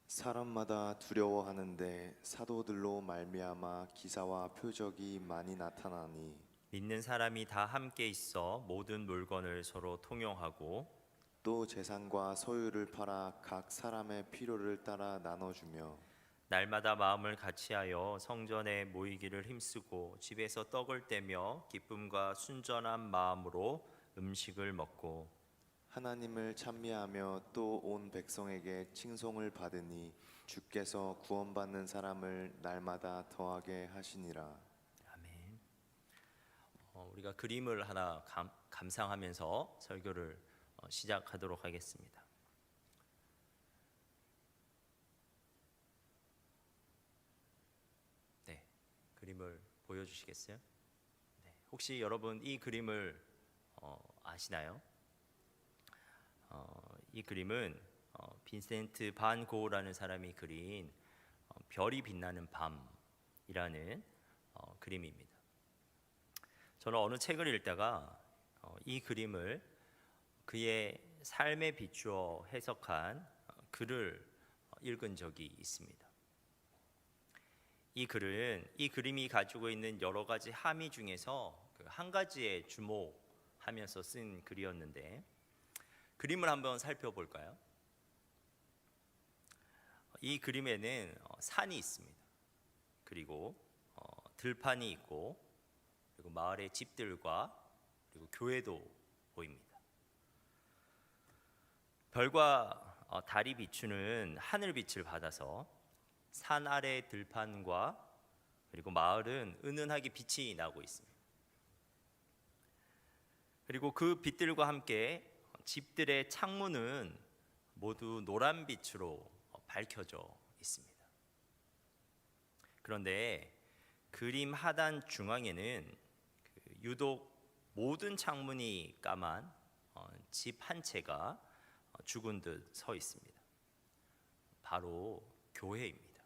사람마다 두려워하는데 사도들로 말미암아 기사와 표적이 많이 나타나니 믿는 사람이 다 함께 있어 모든 물건을 서로 통용하고 또 재산과 소유를 팔아 각 사람의 필요를 따라 나눠주며 날마다 마음을 같이하여 성전에 모이기를 힘쓰고 집에서 떡을 떼며 기쁨과 순전한 마음으로 음식을 먹고 하나님을 찬미하며 또 온 백성에게 칭송을 받으니 주께서 구원받는 사람을 날마다 더하게 하시니라. 아멘. 우리가 그림을 하나 감상하면서 설교를 시작하도록 하겠습니다. 네, 그림을 보여주시겠어요? 네, 혹시 여러분 이 그림을 아시나요? 이 그림은 빈센트 반 고흐라는 사람이 그린 별이 빛나는 밤이라는 그림입니다. 저는 어느 책을 읽다가 이 그림을 그의 삶에 비추어 해석한 글을 읽은 적이 있습니다. 이 글은 이 그림이 가지고 있는 여러 가지 함의 중에서 한 가지에 주목하면서 쓴 글이었는데, 그림을 한번 살펴볼까요? 이 그림에는 산이 있습니다. 그리고 들판이 있고, 그리고 마을의 집들과 그리고 교회도 보입니다. 별과 달이 비추는 하늘빛을 받아서 산 아래 들판과 그리고 마을은 은은하게 빛이 나고 있습니다. 그리고 그 빛들과 함께 집들의 창문은 모두 노란 빛으로 밝혀져 있습니다. 그런데 그림 하단 중앙에는 유독 모든 창문이 까만 집 한 채가 죽은 듯 서 있습니다. 바로 교회입니다.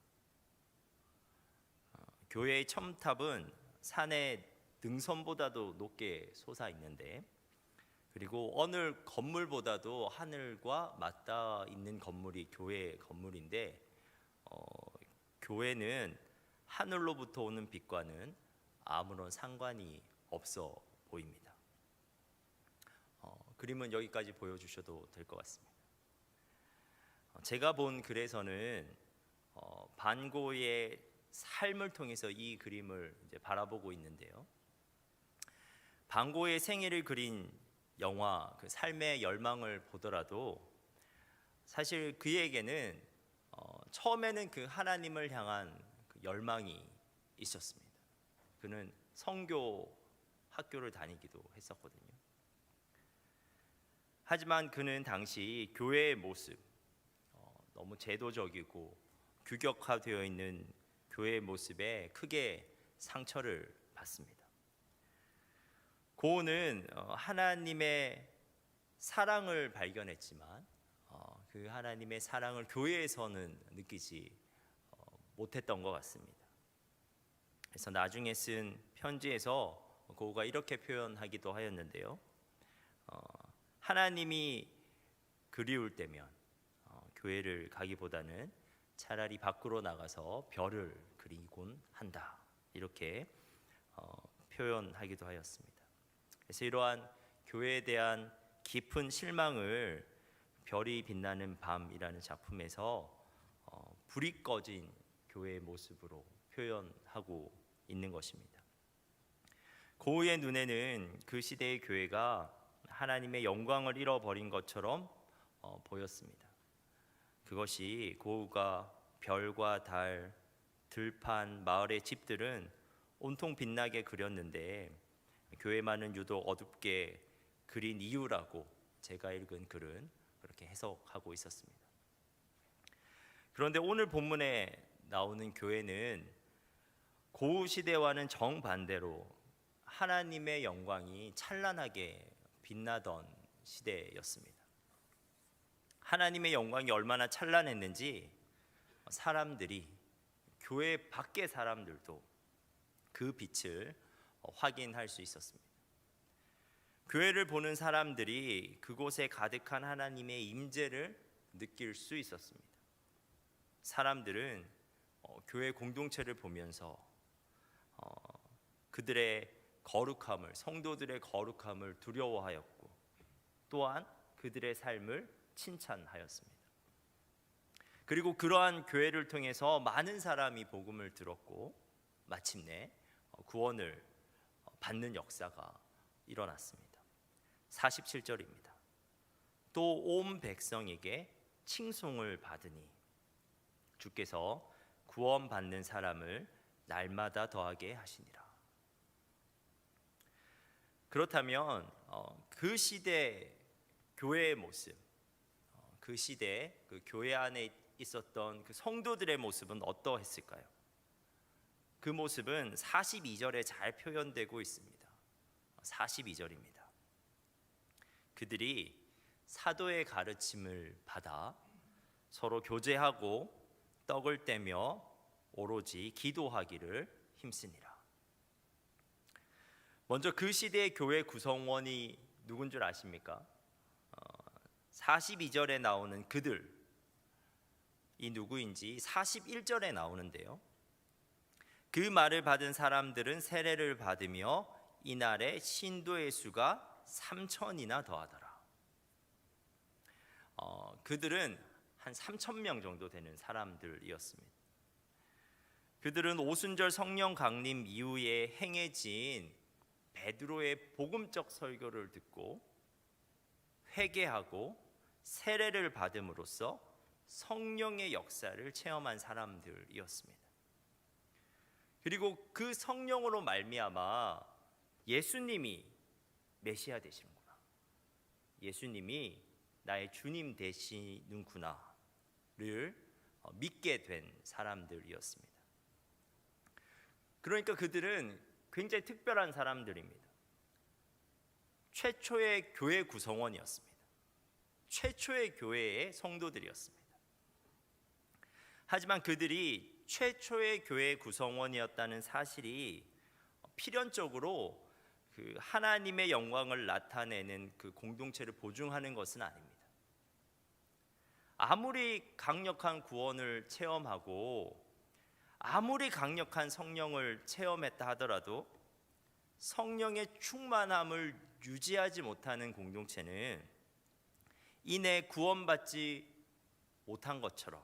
교회의 첨탑은 산의 능선보다도 높게 솟아 있는데, 그리고 어느 건물보다도 하늘과 맞닿아 있는 건물이 교회 건물인데, 교회는 하늘로부터 오는 빛과는 아무런 상관이 없어 보입니다. 그림은 여기까지 보여주셔도 될 것 같습니다. 제가 본 글에서는 반 고흐의 삶을 통해서 이 그림을 이제 바라보고 있는데요. 반 고흐의 생애를 그린 영화 그 삶의 열망을 보더라도 사실 그에게는 처음에는 그 하나님을 향한 그 열망이 있었습니다. 그는 선교 학교를 다니기도 했었거든요. 하지만 그는 당시 교회의 모습, 너무 제도적이고 규격화되어 있는 교회의 모습에 크게 상처를 받습니다. 고흐는 하나님의 사랑을 발견했지만 그 하나님의 사랑을 교회에서는 느끼지 못했던 것 같습니다. 그래서 나중에 쓴 편지에서 고흐가 이렇게 표현하기도 하였는데요. 하나님이 그리울 때면 교회를 가기보다는 차라리 밖으로 나가서 별을 그리곤 한다, 이렇게 표현하기도 하였습니다. 그래서 이러한 교회에 대한 깊은 실망을 별이 빛나는 밤이라는 작품에서 불이 꺼진 교회의 모습으로 표현하고 있는 것입니다. 고흐의 눈에는 그 시대의 교회가 하나님의 영광을 잃어버린 것처럼 보였습니다. 그것이 고흐가 별과 달, 들판, 마을의 집들은 온통 빛나게 그렸는데 교회만은 유독 어둡게 그린 이유라고 제가 읽은 글은 그렇게 해석하고 있었습니다. 그런데 오늘 본문에 나오는 교회는 고흐 시대와는 정반대로 하나님의 영광이 찬란하게 빛나던 시대였습니다. 하나님의 영광이 얼마나 찬란했는지 사람들이, 교회 밖의 사람들도 그 빛을 확인할 수 있었습니다. 교회를 보는 사람들이 그곳에 가득한 하나님의 임재를 느낄 수 있었습니다. 사람들은 교회 공동체를 보면서 그들의 거룩함을, 성도들의 거룩함을 두려워하였고, 또한 그들의 삶을 칭찬하였습니다. 그리고 그러한 교회를 통해서 많은 사람이 복음을 들었고 마침내 구원을 받는 역사가 일어났습니다. 47절입니다. 또 온 백성에게 칭송을 받으니 주께서 구원받는 사람을 날마다 더하게 하시니라. 그렇다면 그 시대 교회의 모습, 그 시대 그 교회 안에 있었던 그 성도들의 모습은 어떠했을까요? 그 모습은 42절에 잘 표현되고 있습니다. 42절입니다. 그들이 사도의 가르침을 받아 서로 교제하고 떡을 떼며 오로지 기도하기를 힘쓰니라. 먼저 그 시대의 교회 구성원이 누군 줄 아십니까? 42절에 나오는 그들, 이 누구인지 41절에 나오는데요. 그 말을 받은 사람들은 세례를 받으며 이날에 신도의 수가 3,000이나 더하더라. 그들은 한 3,000명 정도 되는 사람들이었습니다. 그들은 오순절 성령 강림 이후에 행해진 베드로의 복음적 설교를 듣고 회개하고 세례를 받음으로써 성령의 역사를 체험한 사람들이었습니다. 그리고 그 성령으로 말미암아 예수님이 메시아 되시는구나, 예수님이 나의 주님 되시는구나를 믿게 된 사람들이었습니다. 그러니까 그들은 굉장히 특별한 사람들입니다. 최초의 교회 구성원이었습니다. 최초의 교회의 성도들이었습니다. 하지만 그들이 최초의 교회 구성원이었다는 사실이 필연적으로 그 하나님의 영광을 나타내는 그 공동체를 보증하는 것은 아닙니다. 아무리 강력한 구원을 체험하고 아무리 강력한 성령을 체험했다 하더라도 성령의 충만함을 유지하지 못하는 공동체는 이내 구원받지 못한 것처럼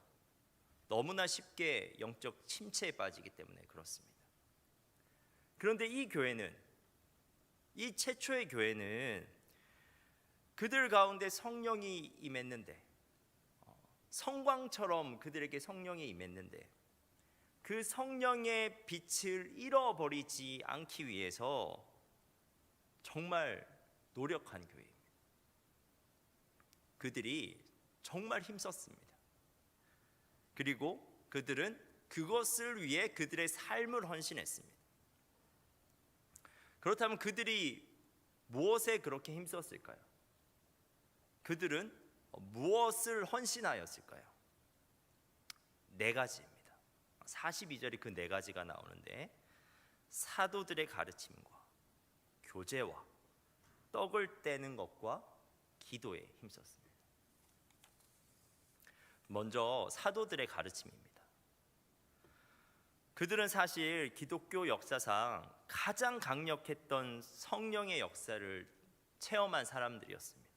너무나 쉽게 영적 침체에 빠지기 때문에 그렇습니다. 그런데 이 교회는, 이 최초의 교회는 그들 가운데 성령이 임했는데, 성광처럼 그들에게 성령이 임했는데 그 성령의 빛을 잃어버리지 않기 위해서 정말 노력한 교회입니다. 그들이 정말 힘썼습니다. 그리고 그들은 그것을 위해 그들의 삶을 헌신했습니다. 그렇다면 그들이 무엇에 그렇게 힘썼을까요? 그들은 무엇을 헌신하였을까요? 네 가지입니다. 42절이 그 네 가지가 나오는데, 사도들의 가르침과 교제와 떡을 떼는 것과 기도에 힘썼습니다. 먼저 사도들의 가르침입니다. 그들은 사실 기독교 역사상 가장 강력했던 성령의 역사를 체험한 사람들이었습니다.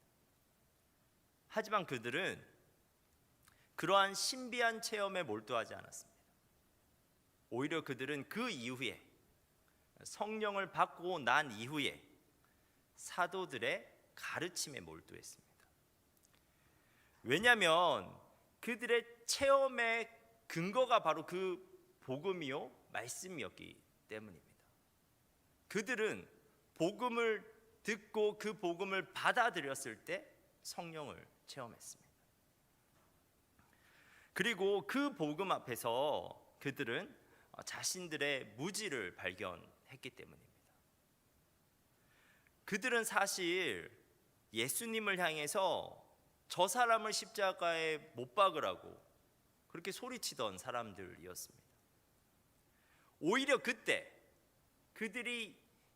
하지만 그들은 그러한 신비한 체험에 몰두하지 않았습니다. 오히려 그들은 그 이후에, 성령을 받고 난 이후에 사도들의 가르침에 몰두했습니다. 왜냐하면 그들의 체험의 근거가 바로 그 복음이요 말씀이었기 때문입니다. 그들은 복음을 듣고 그 복음을 받아들였을 때 성령을 체험했습니다. 그리고 그 복음 앞에서 그들은 자신들의 무지를 발견했기 때문입니다. 그들은 사실 예수님을 향해서 저 사람을 십자가에 못 박으라고 그렇게 소리치던 사람들이었습니다. 오히려 그때 그들이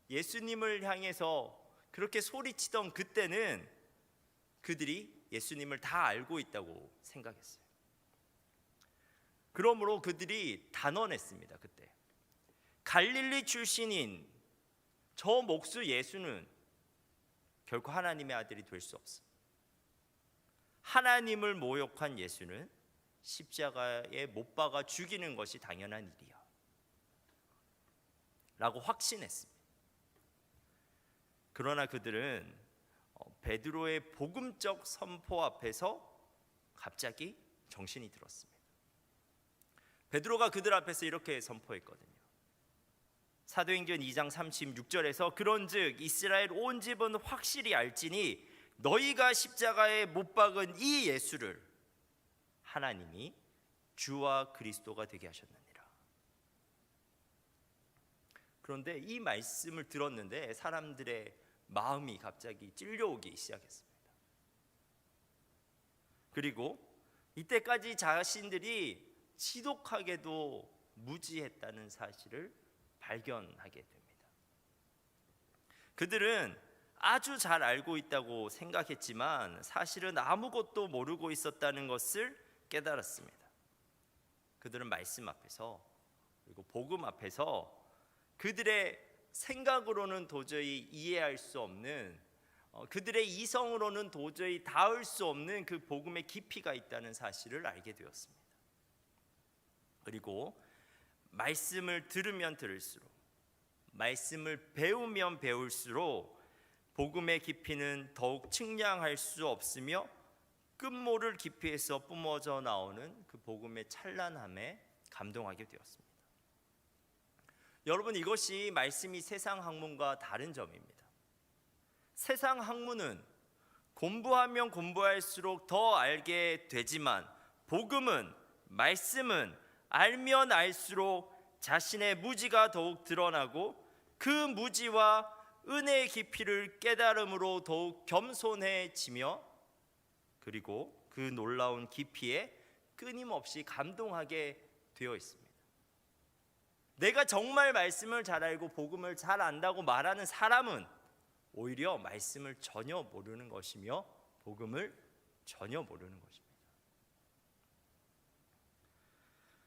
예수님을 향해서 그렇게 소리치던 그때는 그들이 예수님을 다 알고 있다고 생각했어요. 그러므로 그들이 단언했습니다. 그때 갈릴리 출신인 저 목수 예수는 결코 하나님의 아들이 될 수 없어. 하나님을 모욕한 예수는 십자가에 못 박아 죽이는 것이 당연한 일이야 라고 확신했습니다. 그러나 그들은 베드로의 복음적 선포 앞에서 갑자기 정신이 들었습니다. 베드로가 그들 앞에서 이렇게 선포했거든요. 사도행전 2장 36절에서 그런즉 이스라엘 온 집은 확실히 알지니 너희가 십자가에 못 박은 이 예수를 하나님이 주와 그리스도가 되게 하셨느니라. 그런데 이 말씀을 들었는데 사람들의 마음이 갑자기 찔려오기 시작했습니다. 그리고 이때까지 자신들이 지독하게도 무지했다는 사실을 발견하게 됩니다. 그들은 아주 잘 알고 있다고 생각했지만 사실은 아무것도 모르고 있었다는 것을 깨달았습니다. 그들은 말씀 앞에서 그리고 복음 앞에서 그들의 생각으로는 도저히 이해할 수 없는, 그들의 이성으로는 도저히 닿을 수 없는 그 복음의 깊이가 있다는 사실을 알게 되었습니다. 그리고 말씀을 들으면 들을수록, 말씀을 배우면 배울수록 복음의 깊이는 더욱 측량할 수 없으며 끝모를 깊이에서 뿜어져 나오는 그 복음의 찬란함에 감동하게 되었습니다. 여러분, 이것이 말씀이 세상 학문과 다른 점입니다. 세상 학문은 공부하면 공부할수록 더 알게 되지만 복음은, 말씀은 알면 알수록 자신의 무지가 더욱 드러나고 그 무지와 은혜의 깊이를 깨달음으로 더욱 겸손해지며 그리고 그 놀라운 깊이에 끊임없이 감동하게 되어 있습니다. 내가 정말 말씀을 잘 알고 복음을 잘 안다고 말하는 사람은 오히려 말씀을 전혀 모르는 것이며 복음을 전혀 모르는 것입니다.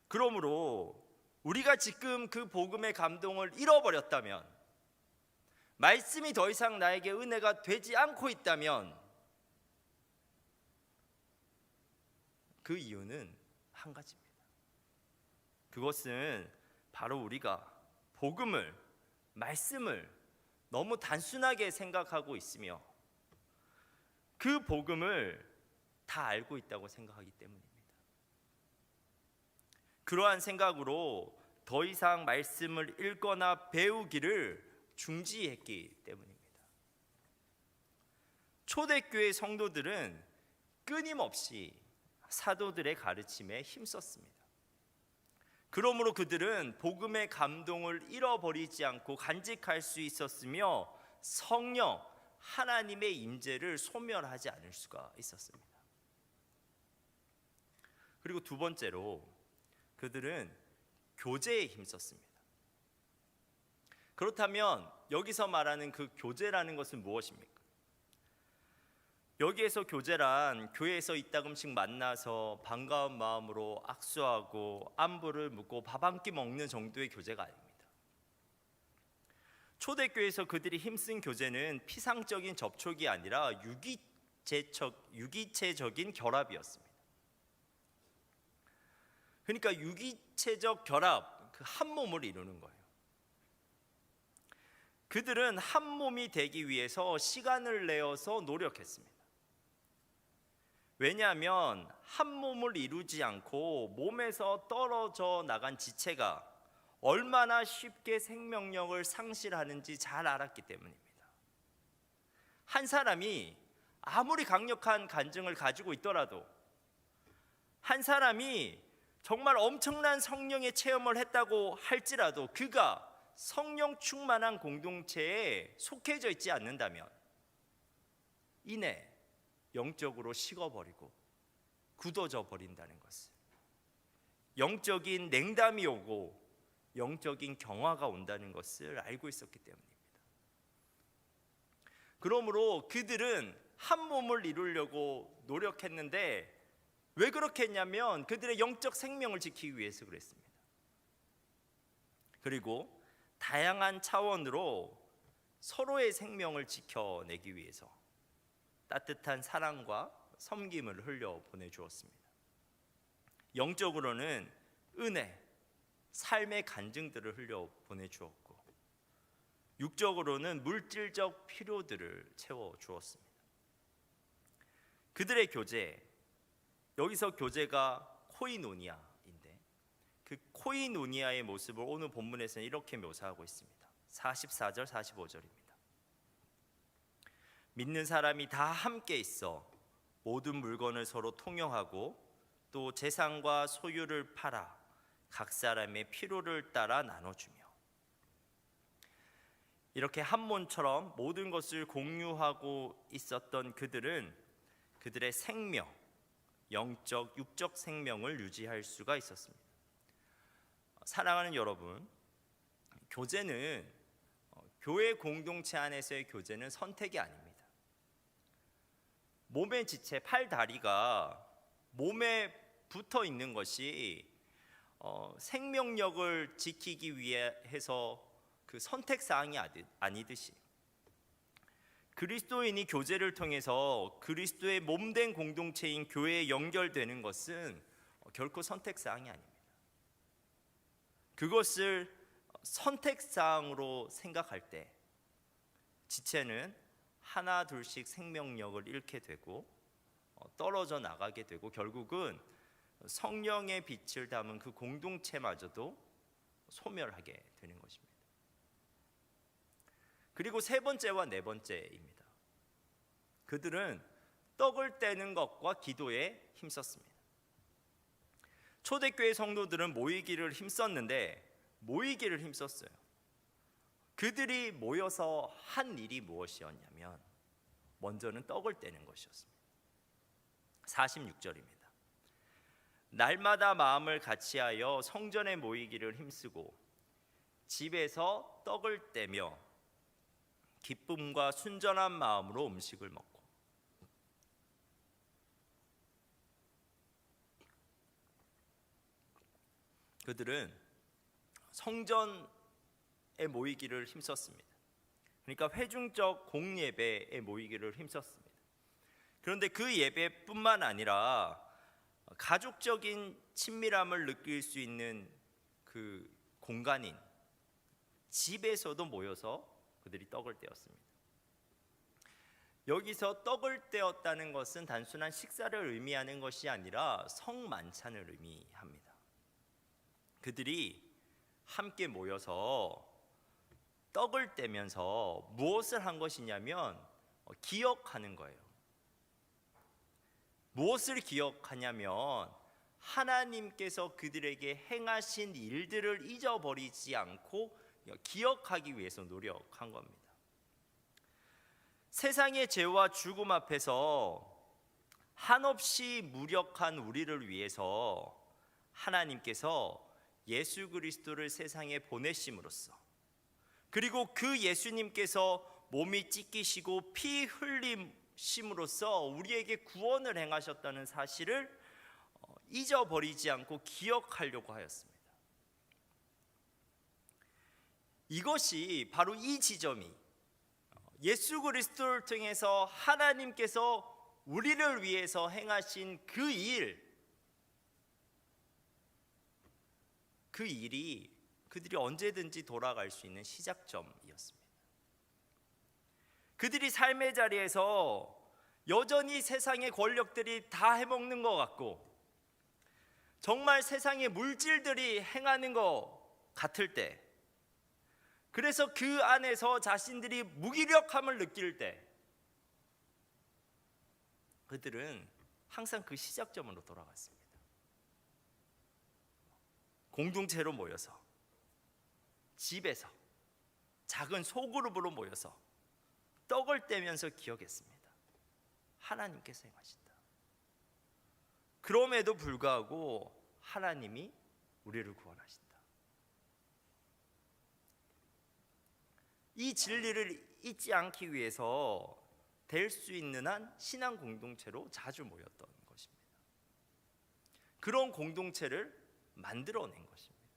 그러므로 우리가 지금 그 복음의 감동을 잃어버렸다면, 말씀이 더 이상 나에게 은혜가 되지 않고 있다면 그 이유는 한 가지입니다. 그것은 바로 우리가 복음을, 말씀을 너무 단순하게 생각하고 있으며 그 복음을 다 알고 있다고 생각하기 때문입니다. 그러한 생각으로 더 이상 말씀을 읽거나 배우기를 중지했기 때문입니다. 초대교회 성도들은 끊임없이 사도들의 가르침에 힘썼습니다. 그러므로 그들은 복음의 감동을 잃어버리지 않고 간직할 수 있었으며 성령, 하나님의 임재를 소멸하지 않을 수가 있었습니다. 그리고 두 번째로 그들은 교제에 힘썼습니다. 그렇다면 여기서 말하는 그 교제라는 것은 무엇입니까? 여기에서 교제란 교회에서 이따금씩 만나서 반가운 마음으로 악수하고 안부를 묻고 밥 한 끼 먹는 정도의 교제가 아닙니다. 초대교회에서 그들이 힘쓴 교제는 피상적인 접촉이 아니라 유기체적인 결합이었습니다. 그러니까 유기체적 결합, 그 한 몸을 이루는 거예요. 그들은 한 몸이 되기 위해서 시간을 내어서 노력했습니다. 왜냐하면 한 몸을 이루지 않고 몸에서 떨어져 나간 지체가 얼마나 쉽게 생명력을 상실하는지 잘 알았기 때문입니다. 한 사람이 아무리 강력한 간증을 가지고 있더라도, 한 사람이 정말 엄청난 성령의 체험을 했다고 할지라도 그가 성령 충만한 공동체에 속해져 있지 않는다면 이내 영적으로 식어버리고 굳어져 버린다는 것을, 영적인 냉담이 오고 영적인 경화가 온다는 것을 알고 있었기 때문입니다. 그러므로 그들은 한 몸을 이루려고 노력했는데 왜 그렇게 했냐면 그들의 영적 생명을 지키기 위해서 그랬습니다. 그리고 다양한 차원으로 서로의 생명을 지켜내기 위해서 따뜻한 사랑과 섬김을 흘려 보내주었습니다. 영적으로는 은혜, 삶의 간증들을 흘려 보내주었고, 육적으로는 물질적 필요들을 채워주었습니다. 그들의 교제, 여기서 교제가 코이노니아인데 그 코이노니아의 모습을 오늘 본문에서는 이렇게 묘사하고 있습니다. 44절 45절입니다. 믿는 사람이 다 함께 있어 모든 물건을 서로 통용하고 또 재산과 소유를 팔아 각 사람의 필요를 따라 나눠주며, 이렇게 한몬처럼 모든 것을 공유하고 있었던 그들은 그들의 생명, 영적, 육적 생명을 유지할 수가 있었습니다. 사랑하는 여러분, 교제는 교회 공동체 안에서의 교제는 선택이 아닙니다. 몸의 지체, 팔, 다리가 몸에 붙어 있는 것이 생명력을 지키기 위해 해서 그 선택 사항이 아니듯이, 그리스도인이 교제를 통해서 그리스도의 몸된 공동체인 교회에 연결되는 것은 결코 선택 사항이 아닙니다. 그것을 선택 사항으로 생각할 때 지체는 하나 둘씩 생명력을 잃게 되고 떨어져 나가게 되고 결국은 성령의 빛을 담은 그 공동체마저도 소멸하게 되는 것입니다. 그리고 세 번째와 네 번째입니다. 그들은 떡을 떼는 것과 기도에 힘썼습니다. 초대교회 성도들은 모이기를 힘썼는데 모이기를 힘썼어요. 그들이 모여서 한 일이 무엇이었냐면 먼저는 떡을 떼는 것이었습니다. 46절입니다. 날마다 마음을 같이하여 성전에 모이기를 힘쓰고 집에서 떡을 떼며 기쁨과 순전한 마음으로 음식을 먹고, 그들은 성전에 모이기를 힘썼습니다. 그러니까 회중적 공예배에 모이기를 힘썼습니다. 그런데 그 예배뿐만 아니라 가족적인 친밀함을 느낄 수 있는 그 공간인 집에서도 모여서 그들이 떡을 떼었습니다. 여기서 떡을 떼었다는 것은 단순한 식사를 의미하는 것이 아니라 성만찬을 의미합니다. 그들이 함께 모여서 떡을 떼면서 무엇을 한 것이냐면 기억하는 거예요. 무엇을 기억하냐면 하나님께서 그들에게 행하신 일들을 잊어버리지 않고 기억하기 위해서 노력한 겁니다. 세상의 죄와 죽음 앞에서 한없이 무력한 우리를 위해서 하나님께서 예수 그리스도를 세상에 보내심으로써, 그리고 그 예수님께서 몸이 찢기시고 피 흘리심으로써 우리에게 구원을 행하셨다는 사실을 잊어버리지 않고 기억하려고 하였습니다. 이것이 바로 이 지점이 예수 그리스도를 통해서 하나님께서 우리를 위해서 행하신 그 일이 그들이 언제든지 돌아갈 수 있는 시작점이었습니다. 그들이 삶의 자리에서 여전히 세상의 권력들이 다 해먹는 것 같고 정말 세상의 물질들이 행하는 것 같을 때, 그래서 그 안에서 자신들이 무기력함을 느낄 때 그들은 항상 그 시작점으로 돌아갔습니다. 공동체로 모여서, 집에서, 작은 소그룹으로 모여서 떡을 떼면서 기억했습니다. 하나님께서 행하신다. 그럼에도 불구하고 하나님이 우리를 구원하신다. 이 진리를 잊지 않기 위해서 될 수 있는 한 신앙 공동체로 자주 모였던 것입니다. 그런 공동체를 만들어낸 것입니다.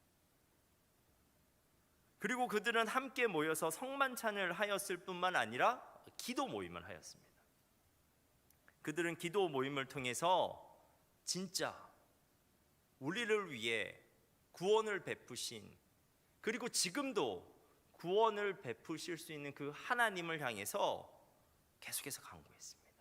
그리고 그들은 함께 모여서 성만찬을 하였을 뿐만 아니라 기도 모임을 하였습니다. 그들은 기도 모임을 통해서 진짜 우리를 위해 구원을 베푸신, 그리고 지금도 구원을 베푸실 수 있는 그 하나님을 향해서 계속해서 간구했습니다.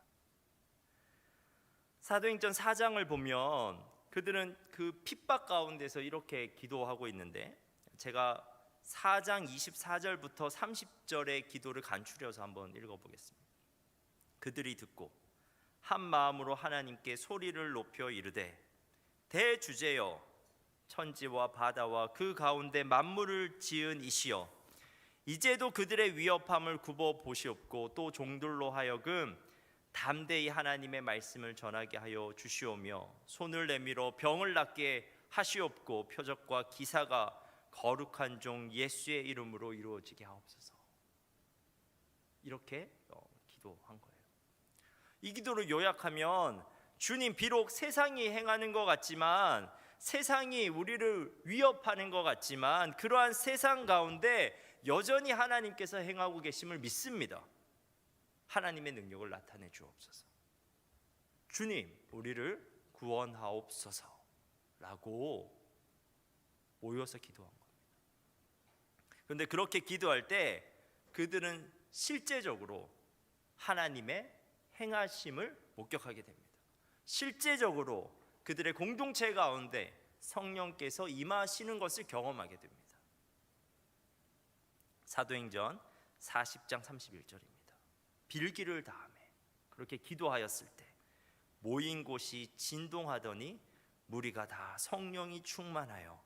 사도행전 4장을 보면 그들은 그 핍박 가운데서 이렇게 기도하고 있는데, 제가 4장 24절부터 30절의 기도를 간추려서 한번 읽어보겠습니다. 그들이 듣고 한 마음으로 하나님께 소리를 높여 이르되, 대주제여, 천지와 바다와 그 가운데 만물을 지은 이시여, 이제도 그들의 위협함을 굽어 보시옵고 또 종들로 하여금 담대히 하나님의 말씀을 전하게 하여 주시오며 손을 내밀어 병을 낫게 하시옵고 표적과 기사가 거룩한 종 예수의 이름으로 이루어지게 하옵소서. 이렇게 기도한 거예요. 이 기도를 요약하면, 주님, 비록 세상이 행하는 것 같지만, 세상이 우리를 위협하는 것 같지만, 그러한 세상 가운데 여전히 하나님께서 행하고 계심을 믿습니다. 하나님의 능력을 나타내 주옵소서. 주님, 우리를 구원하옵소서 라고 모여서 기도한 겁니다. 그런데 그렇게 기도할 때 그들은 실제적으로 하나님의 행하심을 목격하게 됩니다. 실제적으로 그들의 공동체 가운데 성령께서 임하시는 것을 경험하게 됩니다. 사도행전 40장 31절입니다. 빌기를 다하매 그렇게 기도하였을 때 모인 곳이 진동하더니 무리가 다 성령이 충만하여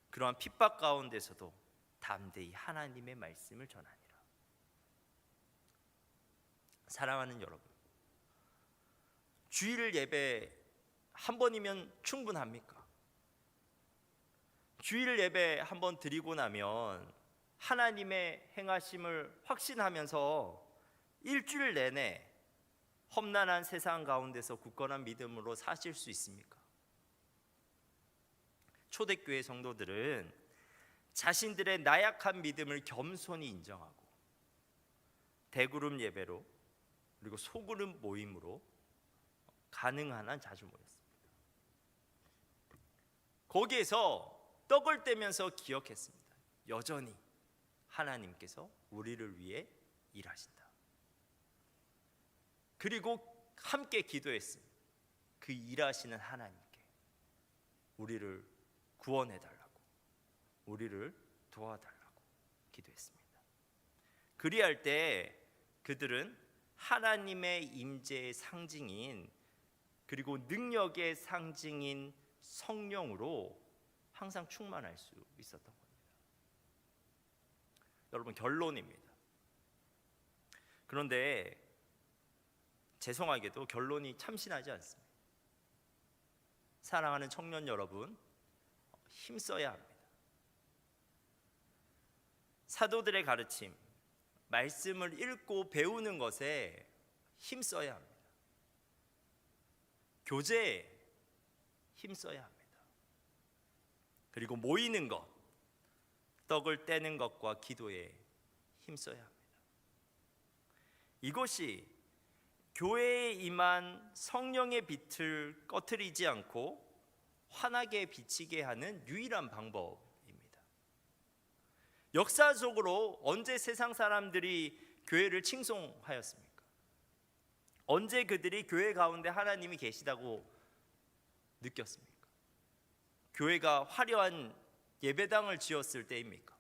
그러한 핍박 가운데서도 담대히 하나님의 말씀을 전하니라. 사랑하는 여러분, 주일 예배 한 번이면 충분합니까? 주일 예배 한 번 드리고 나면 하나님의 행하심을 확신하면서 일주일 내내 험난한 세상 가운데서 굳건한 믿음으로 사실 수 있습니까? 초대교회 성도들은 자신들의 나약한 믿음을 겸손히 인정하고 대그룹 예배로 그리고 소그룹 모임으로 가능한 한 자주 모였습니다. 거기에서 떡을 떼면서 기억했습니다. 여전히 하나님께서 우리를 위해 일하신다. 그리고 함께 기도했습니다. 그 일하시는 하나님께 우리를 구원해달라고, 우리를 도와달라고 기도했습니다. 그리할 때 그들은 하나님의 임재의 상징인, 그리고 능력의 상징인 성령으로 항상 충만할 수 있었던 겁니다. 여러분, 결론입니다. 그런데 죄송하게도 결론이 참신하지 않습니다. 사랑하는 청년 여러분, 힘써야 합니다. 사도들의 가르침, 말씀을 읽고 배우는 것에 힘써야 합니다. 교제에 힘써야 합니다. 그리고 모이는 것, 떡을 떼는 것과 기도에 힘써야 합니다. 이것이 교회에 임한 성령의 빛을 꺼트리지 않고 환하게 비치게 하는 유일한 방법입니다. 역사적으로 언제 세상 사람들이 교회를 칭송하였습니까? 언제 그들이 교회 가운데 하나님이 계시다고 느꼈습니까? 교회가 화려한 예배당을 지었을 때입니까?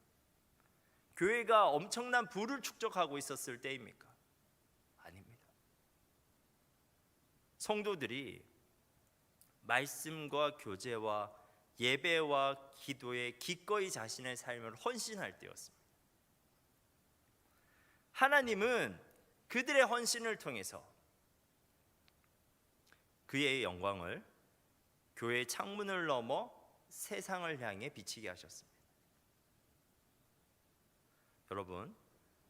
교회가 엄청난 부를 축적하고 있었을 때입니까? 아닙니다. 성도들이 말씀과 교제와 예배와 기도에 기꺼이 자신의 삶을 헌신할 때였습니다. 하나님은 그들의 헌신을 통해서 그의 영광을 교회의 창문을 넘어 세상을 향해 비치게 하셨습니다. 여러분,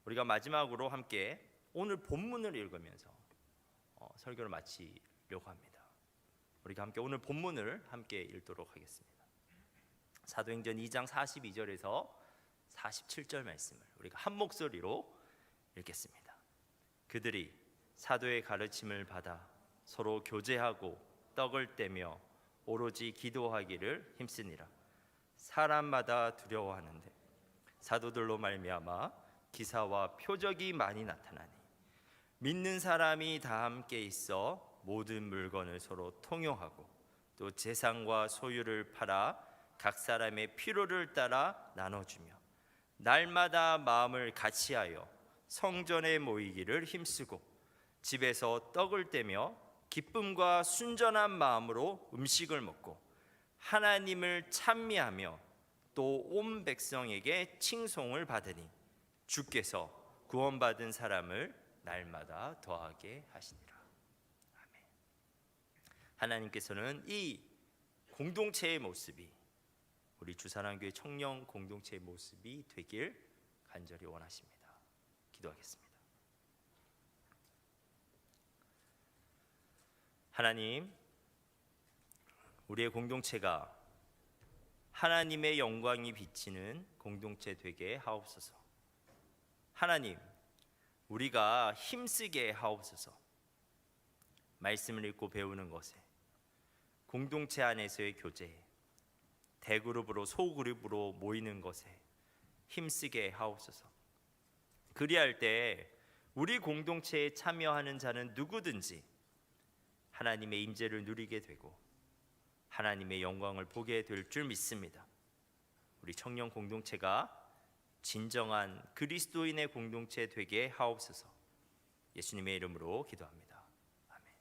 우리가 마지막으로 함께 오늘 본문을 읽으면서 설교를 마치려고 합니다. 우리가 함께 오늘 본문을 함께 읽도록 하겠습니다. 사도행전 2장 42절에서 47절 말씀을 우리가 한 목소리로 읽겠습니다. 그들이 사도의 가르침을 받아 서로 교제하고 떡을 떼며 오로지 기도하기를 힘쓰니라. 사람마다 두려워하는데 사도들로 말미암아 기사와 표적이 많이 나타나니 믿는 사람이 다 함께 있어 모든 물건을 서로 통용하고 또 재산과 소유를 팔아 각 사람의 필요를 따라 나눠주며 날마다 마음을 같이하여 성전에 모이기를 힘쓰고 집에서 떡을 떼며 기쁨과 순전한 마음으로 음식을 먹고 하나님을 찬미하며 또 온 백성에게 칭송을 받으니 주께서 구원받은 사람을 날마다 더하게 하시니라. 아멘. 하나님께서는 이 공동체의 모습이 우리 주사랑교회 청년 공동체의 모습이 되길 간절히 원하십니다. 기도하겠습니다. 하나님, 우리의 공동체가 하나님의 영광이 비치는 공동체 되게 하옵소서. 하나님, 우리가 힘쓰게 하옵소서. 말씀을 읽고 배우는 것에, 공동체 안에서의 교제에, 대그룹으로 소그룹으로 모이는 것에 힘쓰게 하옵소서. 그리할 때 우리 공동체에 참여하는 자는 누구든지 하나님의 임재를 누리게 되고 하나님의 영광을 보게 될 줄 믿습니다. 우리 청년 공동체가 진정한 그리스도인의 공동체 되게 하옵소서. 예수님의 이름으로 기도합니다. 아멘.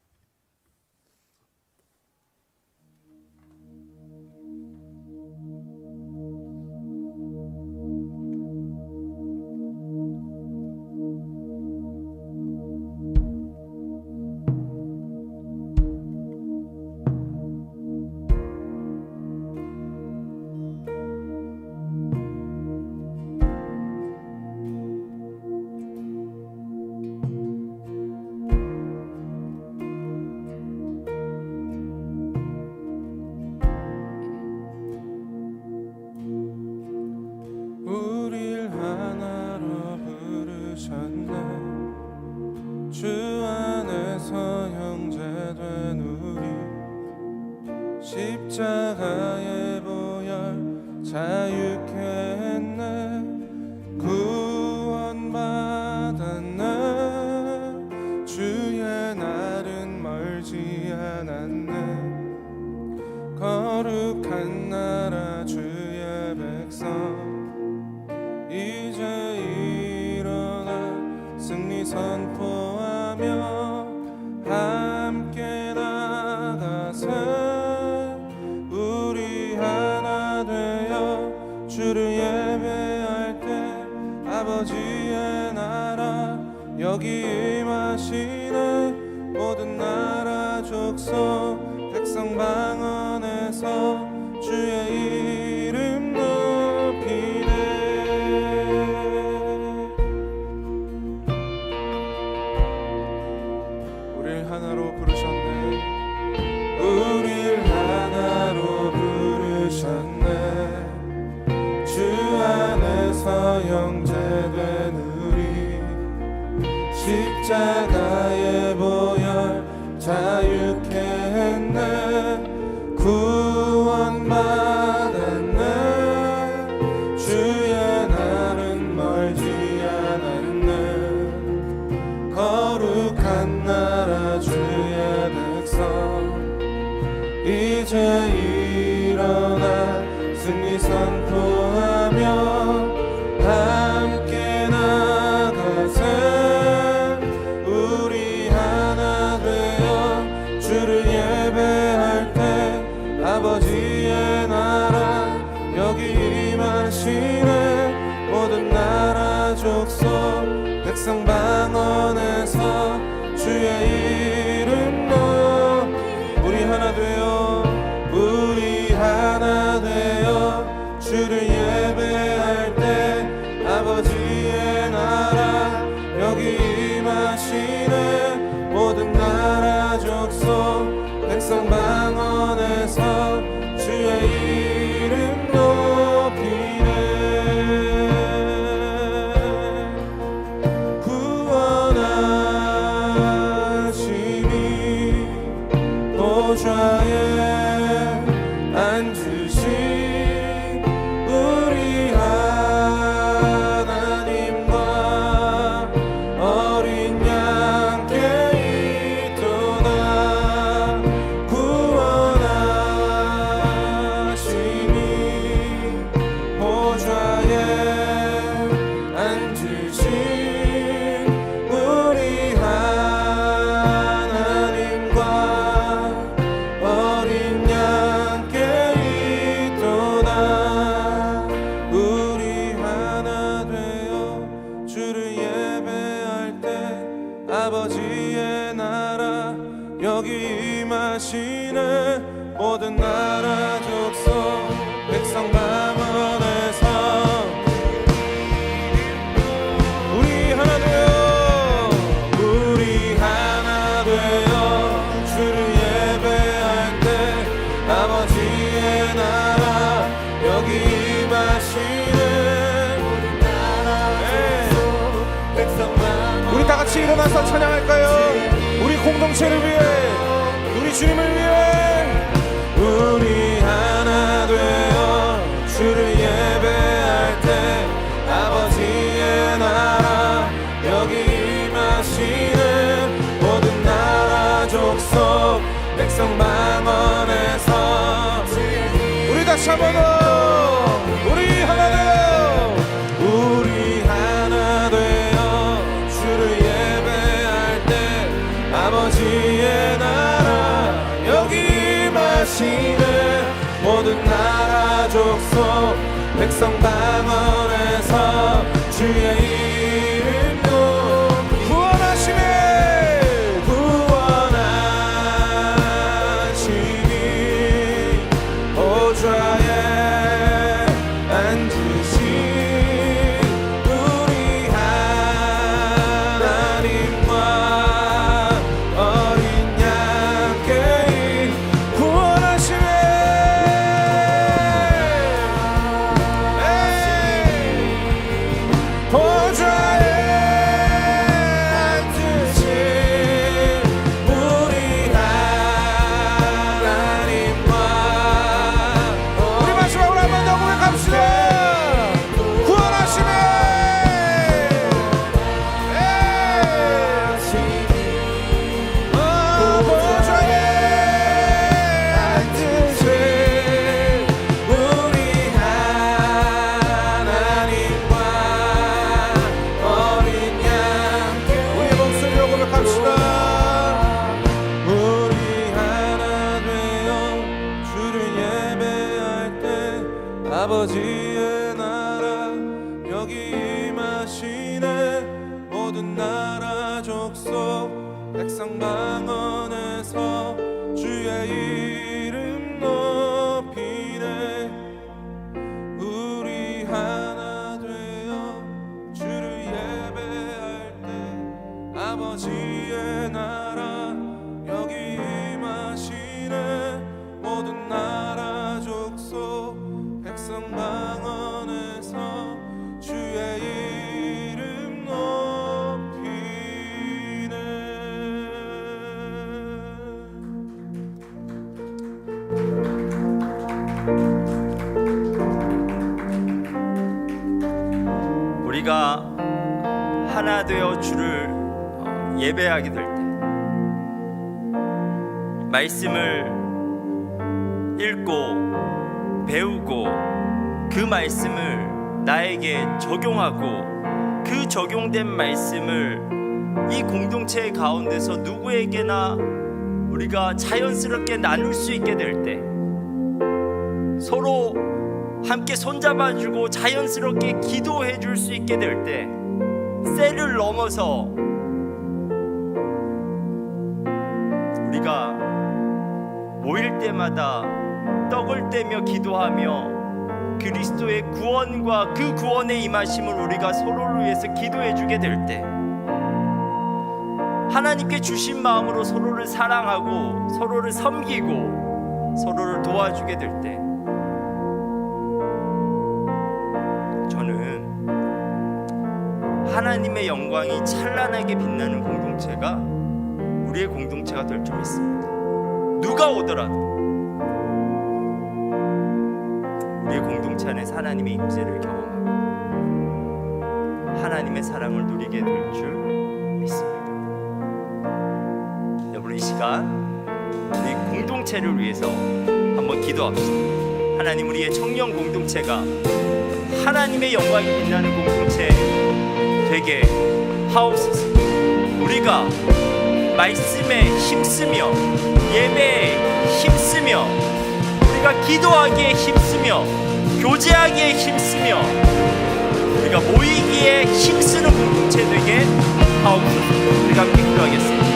우릴 하나로 부르셨네. 주 안에서 형제된 우리 십자가의 보혈 자유케 했네. 구원받았네. 주의 날은 멀지 않았네. 거룩한 나라 주의 백성 이제 일어나 승리 선포하며 함께 나가세. 우리 하나 되어 주를 예배할 때 아버지의 나라 여기 임하시네. 모든 나라 족속 백성 방언에서 주의 이름 높이네. 우릴 하나로 부르셨네. 우릴 하나로 부르셨네. 주 안에서 형제된 우리 십자가의 보혈 자유케 했네. 구원받았네. 주의 날은 멀지 않았네. 거룩한 나라 주의 백성 이제 일어나 승리 선포하며 함께 나가세. 우리 하나 되어 주를 예배할 때 아버지의 나라 여기 임하시네. 모든 나라 족속 백성 방언에서 주의 이름 우리 하나 되어 우리 하나 되어 주를 예배할 때 아버지의 나라 여기 임하시네. 모든 나라 족속 백성 방언에서 주의 이름 높이네. 구원하시니 보좌에 앉으신 우리 하나님과 어린 양께 있도다. 구원하시니 임하시는 모든 나라 족속 백성 방언에서 우리 하나 되어 주를 예배할 때 아버지의 나라 여기 임하시는 우리 다 같이 일어나서 찬양할까요? 우리 공동체를 위해, 우리 주님을 위해 우리 하나 되어 주를 예배할 때 아버지의 나라 여기 임하시는 모든 나라 족속 백성 방언에서 우리 다시 한번 더 우리 하나 되어 우리 하나 되어 주를 예배할 때 아버지의 나라 여기 임하시는 모든 나라 족속 백성 방언에서 주의 이름도 구원하시네 구원하시니 보좌에 앉으신 우리 하나님과 어린 양께 구원하시네 보좌에 앉으신 우리 하나님과 우리 마지막으로 한 번 더 고백합시다. 구원하시네 보좌에 앉으신 우리 하나님과 어린 양께 우리의 목소리로 고백합시다. 우리 하나 되어 주를 예배할 때 아버지의 나라 여기 임하시네 모든 나라 족속 백성 방언에서 주의 이름 높이네 우리 하나 되어 주를 예배할 때 아버지의 나라 여기 임하시네 모든 나라 족속 백성 방언에서 주의 이름 높이네. 우리가 하나 되어 주를 예배하게 될 때 말씀을 읽고 배우고 그 말씀을 나에게 적용하고 그 적용된 말씀을 이 공동체 가운데서 누구에게나 우리가 자연스럽게 나눌 수 있게 될 때 서로 함께 손잡아주고 자연스럽게 기도해 줄 수 있게 될 때 셀을 넘어서 우리가 모일 때마다 떡을 떼며 기도하며 그리스도의 구원과 그 구원의 임하심을 우리가 서로를 위해서 기도해 주게 될 때 하나님께 주신 마음으로 서로를 사랑하고 서로를 섬기고 서로를 도와주게 될 때 저는 하나님의 영광이 찬란하게 빛나는 공동체가 우리의 공동체가 될 줄 믿습니다. 누가 오더라도 우리의 공동체 안에서 하나님의 임재를 경험하고 하나님의 사랑을 누리게 될 줄 믿습니다. 여러분 이 시간 우리 공동체를 위해서 한번 기도합시다. 하나님 우리의 청년 공동체가 하나님의 영광이 빛나는 공동체 되게 하옵소서. 우리가 말씀에 힘쓰며 예배에 힘쓰며 우리가 기도하기에 힘쓰며 교제하기에 힘쓰며 우리가 모이기에 힘쓰는 공동체 되게 하옵소서. 우리가 함께 기도하겠습니다.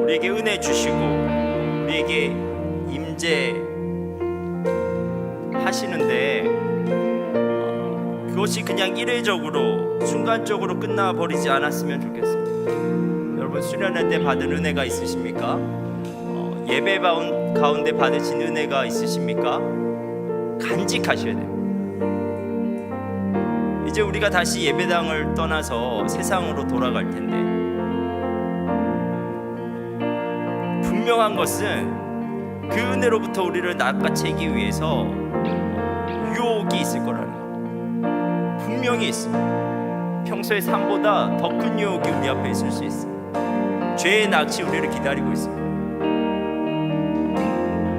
우리에게 은혜 주시고 우리에게 임재하시는데 그것이 그냥 이례적으로 순간적으로 끝나버리지 않았으면 좋겠습니다. 여러분, 수련회 때 받은 은혜가 있으십니까? 예배 가운데 받으신 은혜가 있으십니까? 간직하셔야 됩니다. 이제 우리가 다시 예배당을 떠나서 세상으로 돌아갈 텐데 분명한 것은 그 은혜로부터 우리를 낚아채기 위해서 유혹이 있을 거라는 것 분명히 있습니다. 평소의 삶보다 더 큰 유혹이 우리 앞에 있을 수 있습니다. 죄의 낚시 우리를 기다리고 있습니다.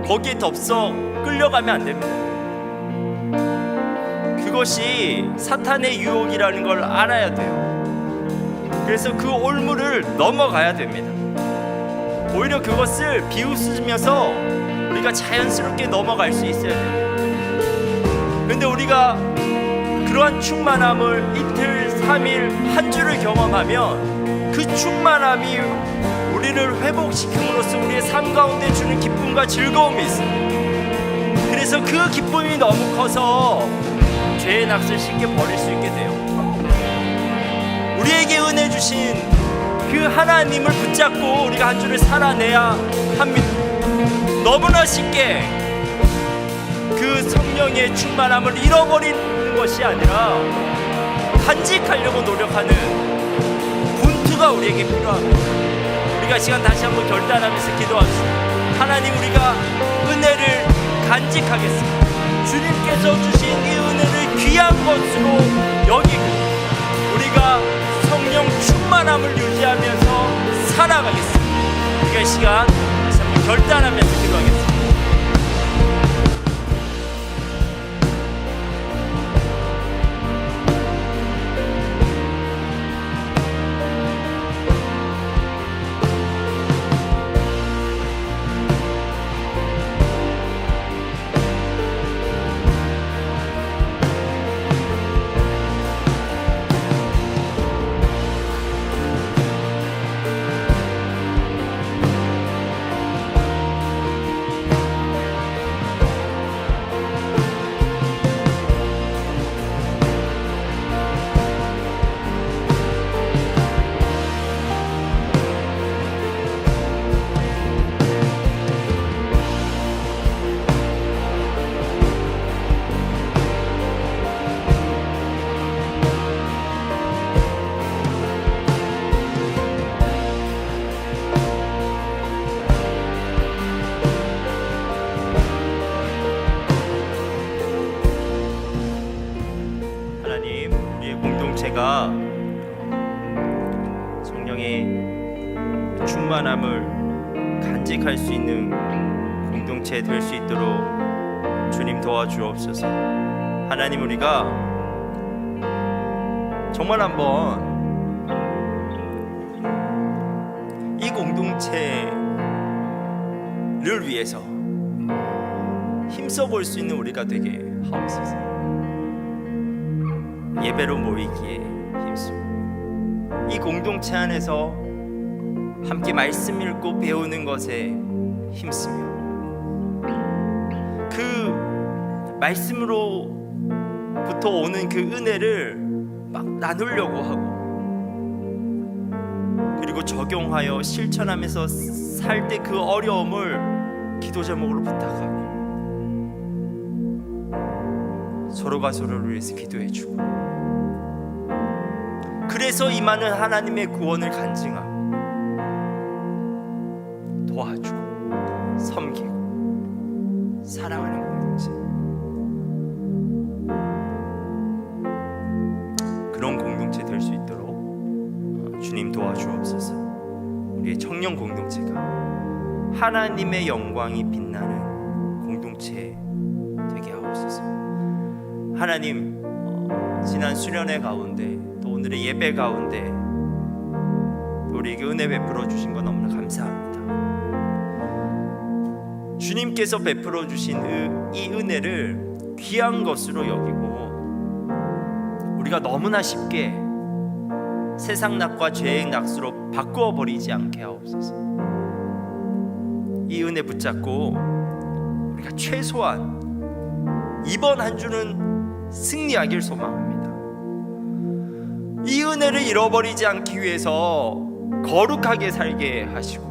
거기에 덥석 끌려가면 안 됩니다. 그것이 사탄의 유혹이라는 걸 알아야 돼요. 그래서 그 올무를 넘어가야 됩니다. 오히려 그것을 비웃으면서 우리가 자연스럽게 넘어갈 수 있어야 돼요. 그런데 우리가 그러한 충만함을 이틀, 3일, 한 주를 경험하면 그 충만함이 우리를 회복시킴으로써 우리의 삶 가운데 주는 기쁨과 즐거움이 있습니다. 그래서 그 기쁨이 너무 커서 죄의 낚시를 쉽게 버릴 수 있게 돼요. 우리에게 은혜 주신 그 하나님을 붙잡고 우리가 한 주를 살아내야 합니다. 너무나 쉽게 그 성령의 충만함을 잃어버리는 것이 아니라 간직하려고 노력하는 분투가 우리에게 필요합니다. 우리가 시간 다시 한번 결단하면서 기도합시다. 하나님, 우리가 은혜를 간직하겠습니다. 주님께서 주신 이 은혜를 귀한 것으로 여기고 우리가 성령 충만함을 유지하면서 살아가겠습니다. 우리가 이 시간 다시 한번 결단하면서 기도하겠습니다. 공동체가 성령의 충만함을 간직할 수 있는 공동체 될 수 있도록 주님 도와주옵소서. 하나님, 우리가 정말 한번 이 공동체를 위해서 힘써 볼 수 있는 우리가 되게 하옵소서. 예배로 모이기에 힘쓰고 이 공동체 안에서 함께 말씀 읽고 배우는 것에 힘쓰며 그 말씀으로부터 오는 그 은혜를 막 나누려고 하고 그리고 적용하여 실천하면서 살 때 그 어려움을 기도 제목으로 부탁하고 서로가 서로를 위해서 기도해주고 그래서 임하는 하나님의 구원을 간증하고 도와주고 섬기고 사랑하는 공동체, 그런 공동체 될 수 있도록 주님 도와주옵소서. 우리의 청년 공동체가 하나님의 영광이 빛나는 공동체 되게 하옵소서. 하나님, 지난 수련회 가운데 또 오늘의 예배 가운데 또 우리에게 은혜 베풀어 주신 것 너무나 감사합니다. 주님께서 베풀어 주신 이 은혜를 귀한 것으로 여기고 우리가 너무나 쉽게 세상 낙과 죄의 낙수로 바꾸어 버리지 않게 하옵소서. 이 은혜 붙잡고 우리가 최소한 이번 한 주는 승리하길 소망합니다. 이 은혜를 잃어버리지 않기 위해서 거룩하게 살게 하시고,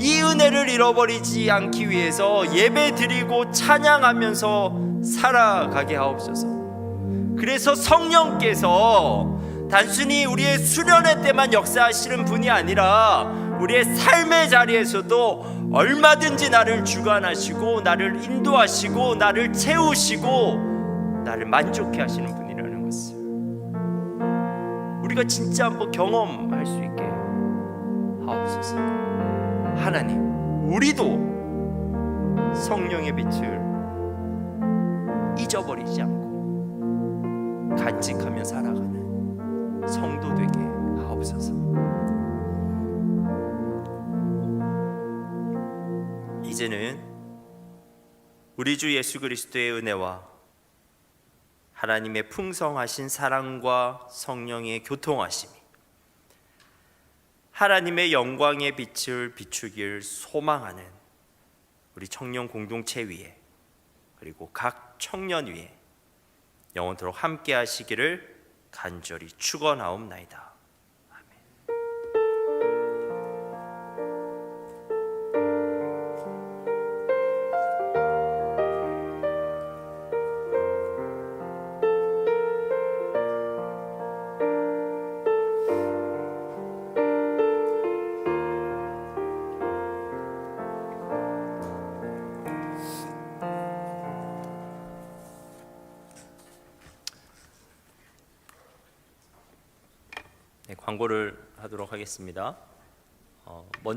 이 은혜를 잃어버리지 않기 위해서 예배 드리고 찬양하면서 살아가게 하옵소서. 그래서 성령께서 단순히 우리의 수련회 때만 역사하시는 분이 아니라 우리의 삶의 자리에서도 얼마든지 나를 주관하시고 나를 인도하시고 나를 채우시고 나를 만족해 하시는 분이라는 것을 우리가 진짜 한번 경험할 수 있게 하옵소서. 하나님, 우리도 성령의 빛을 잊어버리지 않고 간직하며 살아가는 성도 되게 하옵소서. 이제는 우리 주 예수 그리스도의 은혜와 하나님의 풍성하신 사랑과 성령의 교통하심이 하나님의 영광의 빛을 비추길 소망하는 우리 청년 공동체 위에, 그리고 각 청년 위에 영원토록 함께 하시기를 간절히 축원하옵나이다. 네, 광고를 하도록 하겠습니다. 먼저